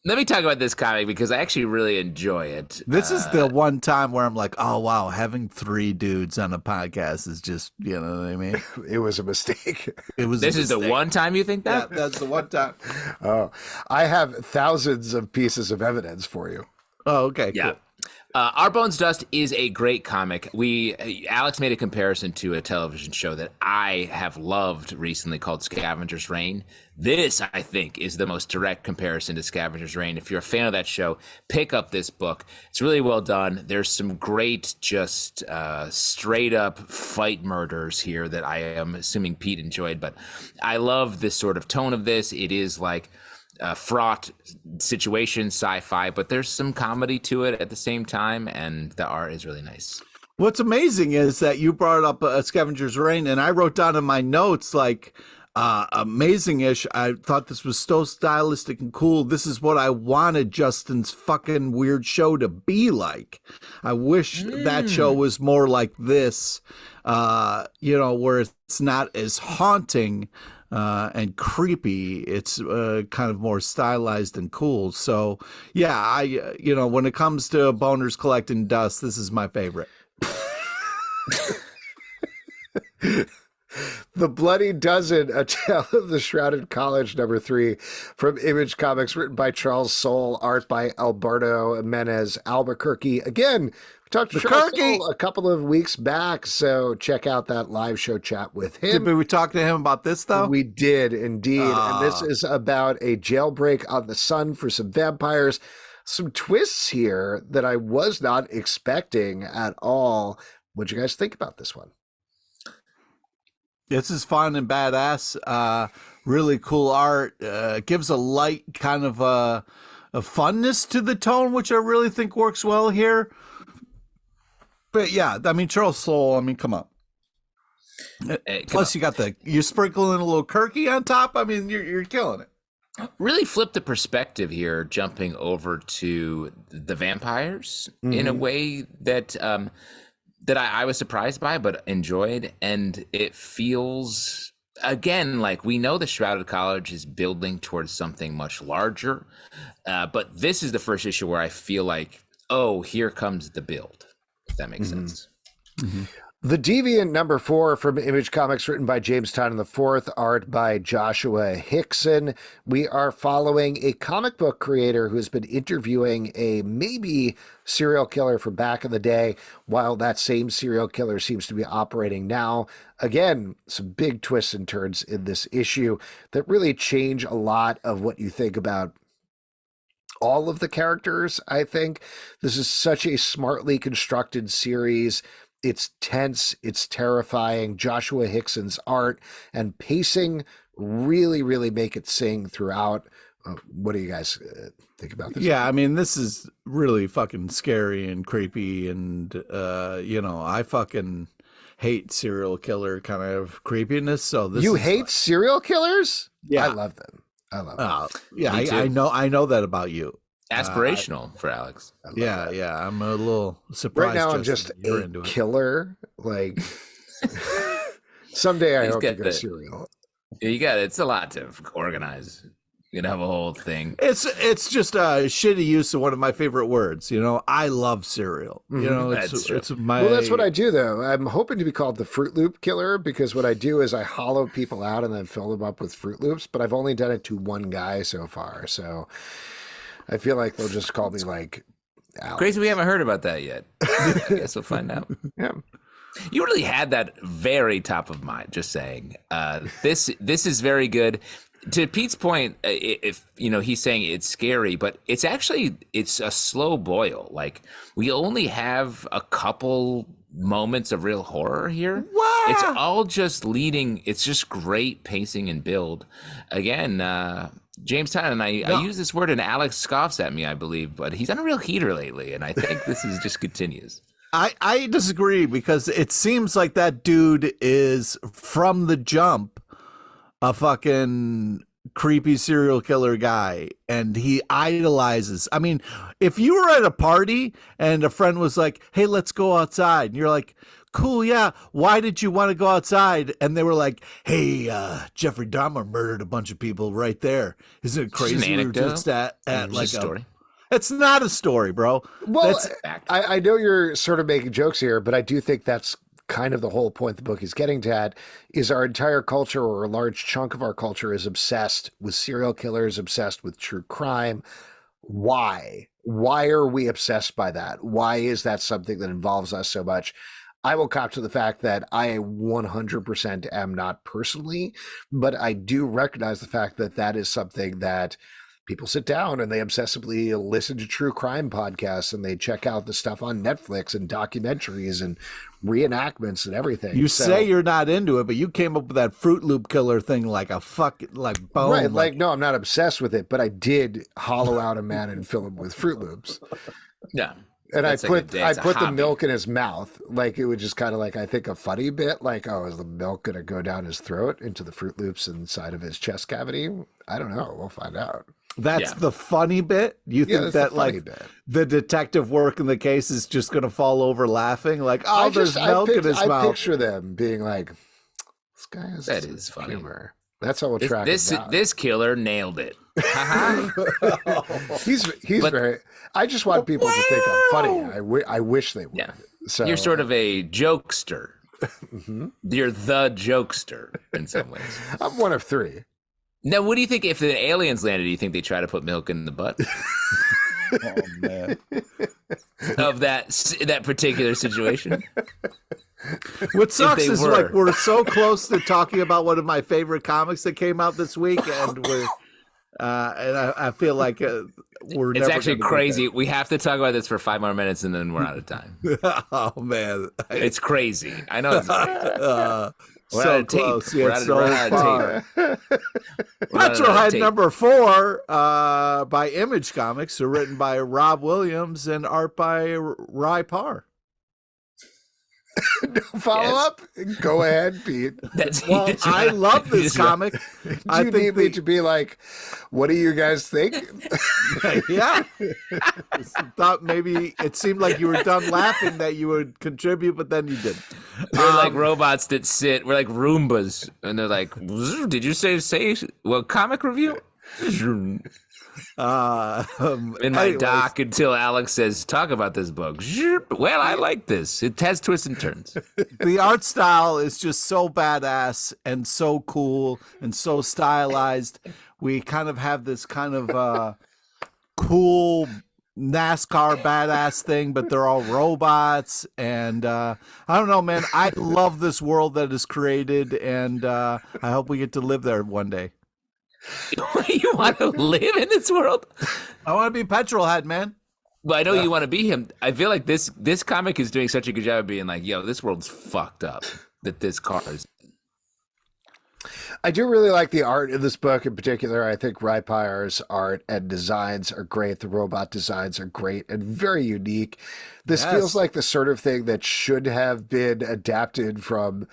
[SPEAKER 2] Let me talk about this comic because I actually really enjoy it.
[SPEAKER 3] This is the one time where I'm like, oh, wow, having 3 dudes on a podcast is just, you know what I mean?
[SPEAKER 1] It was a mistake.
[SPEAKER 2] This is the one time you think that?
[SPEAKER 3] Yeah, that's the one time.
[SPEAKER 1] Oh, I have thousands of pieces of evidence for you.
[SPEAKER 3] Oh, okay,
[SPEAKER 2] yeah.
[SPEAKER 3] cool.
[SPEAKER 2] Our Bones Dust is a great comic. Alex made a comparison to a television show that I have loved recently called Scavenger's Reign. This, I think, is the most direct comparison to Scavenger's Reign. If you're a fan of that show, pick up this book. It's really well done. There's some great, just straight up fight murders here that I am assuming Pete enjoyed. But I love this sort of tone of this. It is like fraught situation, sci-fi, but there's some comedy to it at the same time, and the art is really nice.
[SPEAKER 3] What's amazing is that you brought up Scavenger's Reign, and I wrote down in my notes, like, amazing-ish. I thought this was so stylistic and cool. This is what I wanted Justin's fucking weird show to be like. I wish that show was more like this, you know, where it's not as haunting and creepy. It's kind of more stylized and cool. So yeah, you know, when it comes to boners collecting dust, this is my favorite.
[SPEAKER 1] The Bloody Dozen, A Tale of the Shrouded College, number 3 from Image Comics, written by Charles Soule, art by Alberto Menez Albuquerque. Again, we talked to Charles Soule a couple of weeks back, so check out that live show chat with him.
[SPEAKER 3] Did we talk to him about this, though?
[SPEAKER 1] We did, indeed. And this is about a jailbreak on the sun for some vampires. Some twists here that I was not expecting at all. What'd you guys think about this one?
[SPEAKER 3] This is fun and badass. Really cool art. Gives a light kind of a funness to the tone, which I really think works well here. But yeah, I mean, Charles Soule, I mean, come on. Plus, you're sprinkling a little Kirky on top. I mean, you're killing it.
[SPEAKER 2] Really flip the perspective here, jumping over to the vampires in a way that that I was surprised by, but enjoyed. And it feels, again, like we know the Shrouded College is building towards something much larger. But this is the first issue where I feel like, oh, here comes the build, if that makes sense.
[SPEAKER 1] Mm-hmm. The Deviant #4 from Image Comics, written by James Tynion IV, art by Joshua Hickson. We are following a comic book creator who's been interviewing a maybe serial killer from back in the day, while that same serial killer seems to be operating now. Again, some big twists and turns in this issue that really change a lot of what you think about all of the characters, I think. This is such a smartly constructed series. It's tense, it's terrifying. Joshua Hickson's art and pacing really, really make it sing throughout. What do you guys think about this?
[SPEAKER 3] Yeah, I mean, this is really fucking scary and creepy. And, I fucking hate serial killer kind of creepiness. So this
[SPEAKER 1] You hate serial killers?
[SPEAKER 3] Yeah.
[SPEAKER 1] I love them.
[SPEAKER 3] Yeah, I know that about you.
[SPEAKER 2] Aspirational for Alex.
[SPEAKER 3] Yeah, I'm a little surprised.
[SPEAKER 1] Right now, I'm just a killer. Like, someday I hope to go serial.
[SPEAKER 2] You got it. It's a lot to organize. You can have a whole thing.
[SPEAKER 3] It's just a shitty use of one of my favorite words. I love cereal. It's my.
[SPEAKER 1] Well, that's what I do though. I'm hoping to be called the Fruit Loop Killer, because what I do is I hollow people out and then fill them up with Fruit Loops. But I've only done it to one guy so far, so I feel like they'll just call me like Alex.
[SPEAKER 2] Crazy, we haven't heard about that yet. I guess we'll find out.
[SPEAKER 1] Yeah.
[SPEAKER 2] You really had that very top of mind. Just saying, this is very good. To Pete's point, if he's saying it's scary, but it's a slow boil. Like, we only have a couple moments of real horror here.
[SPEAKER 3] Wow.
[SPEAKER 2] It's all just leading. It's just great pacing and build. Again, James Tynion, I use this word and Alex scoffs at me, I believe, but he's on a real heater lately, and I think this is just continues.
[SPEAKER 3] I disagree, because it seems like that dude is from the jump a fucking creepy serial killer guy, and he idolizes. I mean, if you were at a party and a friend was like, hey, let's go outside, and you're like, cool, yeah, why did you want to go outside? And they were like, hey, Jeffrey Dahmer murdered a bunch of people right there. Isn't it crazy?
[SPEAKER 2] We were just
[SPEAKER 3] at like a
[SPEAKER 2] story.
[SPEAKER 3] It's not a story, bro.
[SPEAKER 1] Well, I know you're sort of making jokes here, but I do think that's kind of the whole point the book is getting at, is our entire culture, or a large chunk of our culture, is obsessed with serial killers, obsessed with true crime. Why? Why are we obsessed by that? Why is that something that involves us so much? I will cop to the fact that I 100% am not personally, but I do recognize the fact that that is something that people sit down and they obsessively listen to true crime podcasts, and they check out the stuff on Netflix and documentaries and reenactments and everything.
[SPEAKER 3] You say you're not into it, but you came up with that Fruit Loop killer thing like a fucking bone.
[SPEAKER 1] Right, like no, I'm not obsessed with it, but I did hollow out a man and fill him with Fruit Loops.
[SPEAKER 2] Yeah.
[SPEAKER 1] And I put the milk in his mouth. Like, it would just kind of like, I think, a funny bit, like, oh, is the milk going to go down his throat into the Fruit Loops inside of his chest cavity? I don't know. We'll find out.
[SPEAKER 3] That's the funny bit? You think that, like, the detective work in the case is just going to fall over laughing? Like, oh, there's milk in his mouth.
[SPEAKER 1] I picture them being like, this guy has
[SPEAKER 2] that is funny.
[SPEAKER 1] Humor. That's how we'll track him down.
[SPEAKER 2] This killer nailed it.
[SPEAKER 1] He's very... I just want people to think I'm funny. I wish they would.
[SPEAKER 2] Yeah.
[SPEAKER 1] So
[SPEAKER 2] you're sort of a jokester. Mm-hmm. You're the jokester in some ways.
[SPEAKER 1] I'm one of three.
[SPEAKER 2] Now, what do you think if the aliens landed? Do you think they try to put milk in the butt?
[SPEAKER 3] Oh, man.
[SPEAKER 2] Of that particular situation?
[SPEAKER 3] What sucks is like we're so close to talking about one of my favorite comics that came out this week, and we're and I feel like we're. It's
[SPEAKER 2] actually crazy. We have to talk about this for 5 more minutes, and then we're out of time.
[SPEAKER 3] Oh man,
[SPEAKER 2] it's crazy. I know. It's we're
[SPEAKER 3] so
[SPEAKER 2] out of
[SPEAKER 3] close.
[SPEAKER 2] Tape.
[SPEAKER 3] Yeah, so far. Petrolhead number 4 by Image Comics, written by Rob Williams and art by Ry Parr.
[SPEAKER 1] No follow-up? Go ahead, Pete.
[SPEAKER 3] Well, I love this comic.
[SPEAKER 1] Do you need me to be like, what do you guys think?
[SPEAKER 3] Yeah. Thought maybe it seemed like you were done laughing that you would contribute, but then you didn't.
[SPEAKER 2] We're like robots that sit. We're like Roombas. And they're like, did you say, well, comic review? In my doc until Alex says, talk about this book. Well, I like this. It has twists and turns.
[SPEAKER 3] The art style is just so badass and so cool and so stylized. We kind of have this kind of cool NASCAR badass thing, but they're all robots. And I don't know, man. I love this world that is created, and I hope we get to live there one day.
[SPEAKER 2] You want to live in this world?
[SPEAKER 3] I want to be Petrolhead, man.
[SPEAKER 2] Well, I know you want to be him. I feel like this comic is doing such a good job of being like, yo, this world's fucked up that this car is.
[SPEAKER 1] I do really like the art in this book in particular. I think Rypire's art and designs are great. The robot designs are great and very unique. This feels like the sort of thing that should have been adapted from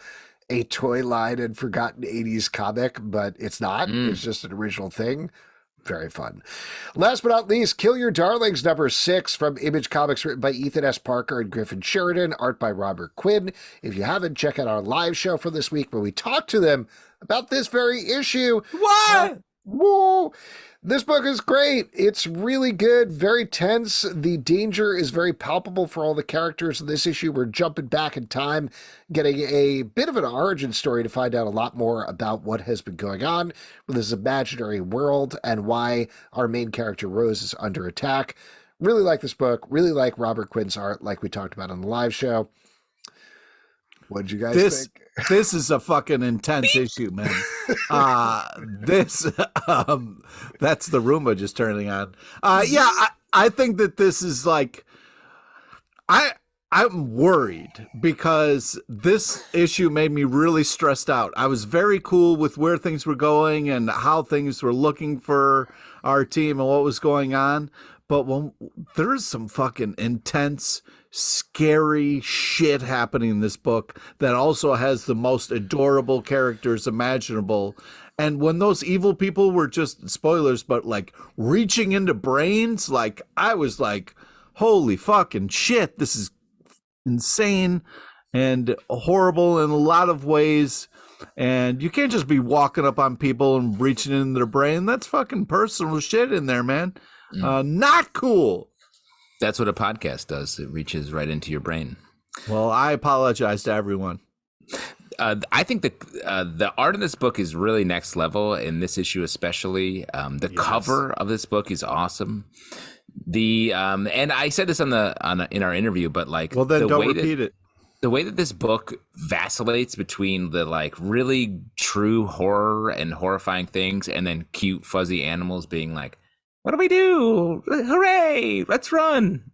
[SPEAKER 1] a toy line and forgotten 80s comic, but it's not. It's just an original thing. Very fun. Last but not least, Kill Your Darlings #6 from Image Comics, written by Ethan S. Parker and Griffin Sheridan, art by Robert Quinn. If you haven't, check out our live show for this week where we talked to them about this very issue.
[SPEAKER 3] What?
[SPEAKER 1] Whoa! This book is great. It's really good, very tense. The danger is very palpable for all the characters in this issue. We're jumping back in time, getting a bit of an origin story to find out a lot more about what has been going on with this imaginary world and why our main character Rose is under attack. Really like this book. Really like Robert Quinn's art, like we talked about on the live show. What did you guys think?
[SPEAKER 3] This is a fucking intense issue, man. That's the Roomba just turning on. I think that this is like, I'm worried because this issue made me really stressed out. I was very cool with where things were going and how things were looking for our team and what was going on. But when there's some fucking intense, scary shit happening in this book that also has the most adorable characters imaginable. And when those evil people were just, spoilers, but like reaching into brains, like I was like, holy fucking shit, this is insane and horrible in a lot of ways. And you can't just be walking up on people and reaching into their brain. That's fucking personal shit in there, man. Not cool.
[SPEAKER 2] That's what a podcast does. It reaches right into your brain.
[SPEAKER 3] Well, I apologize to everyone.
[SPEAKER 2] I think the art in this book is really next level in this issue, especially. The cover of this book is awesome. And I said this in our interview, but like,
[SPEAKER 3] well, then don't repeat it.
[SPEAKER 2] The way that this book vacillates between the like really true horror and horrifying things, and then cute fuzzy animals being like, what do we do? Hooray! Let's run.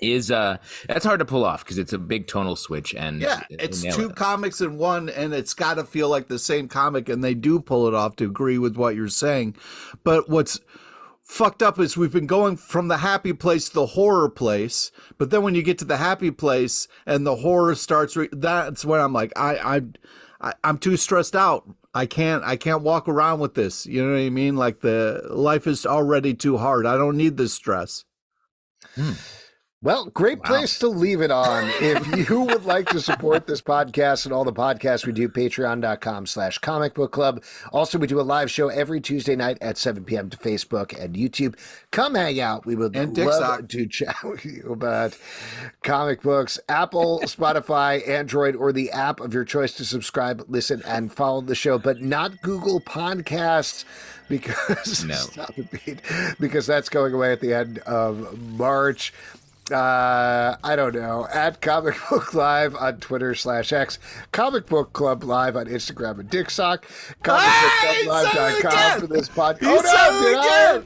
[SPEAKER 2] That's hard to pull off because it's a big tonal switch, and
[SPEAKER 3] it's two comics in one, and it's got to feel like the same comic, and they do pull it off to agree with what you're saying. But what's fucked up is we've been going from the happy place to the horror place, but then when you get to the happy place and the horror starts, that's when I'm like, I'm too stressed out. I can't walk around with this. You know what I mean? Like the life is already too hard. I don't need this stress.
[SPEAKER 1] Well, great place to leave it on. If you would like to support this podcast and all the podcasts we do, patreon.com/comic book club. Also, we do a live show every Tuesday night at 7 p.m. to Facebook and YouTube. Come hang out. We would love to chat with you about comic books. Apple, Spotify, Android, or the app of your choice to subscribe, listen, and follow the show, but not Google Podcasts. Because stop it, Pete, because that's going away at the end of March. I don't know, at Comic Book Live on Twitter/X, Comic Book Club Live on Instagram and DickSock, comicbookclublive.com for this podcast.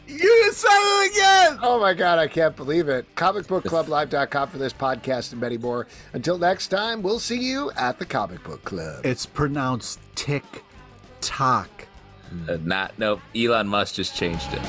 [SPEAKER 3] You said it again!
[SPEAKER 1] Oh my God, I can't believe it. Comicbookclublive.com for this podcast and many more. Until next time, we'll see you at the Comic Book Club.
[SPEAKER 3] It's pronounced tick-tock.
[SPEAKER 2] Nope. Elon Musk just changed it.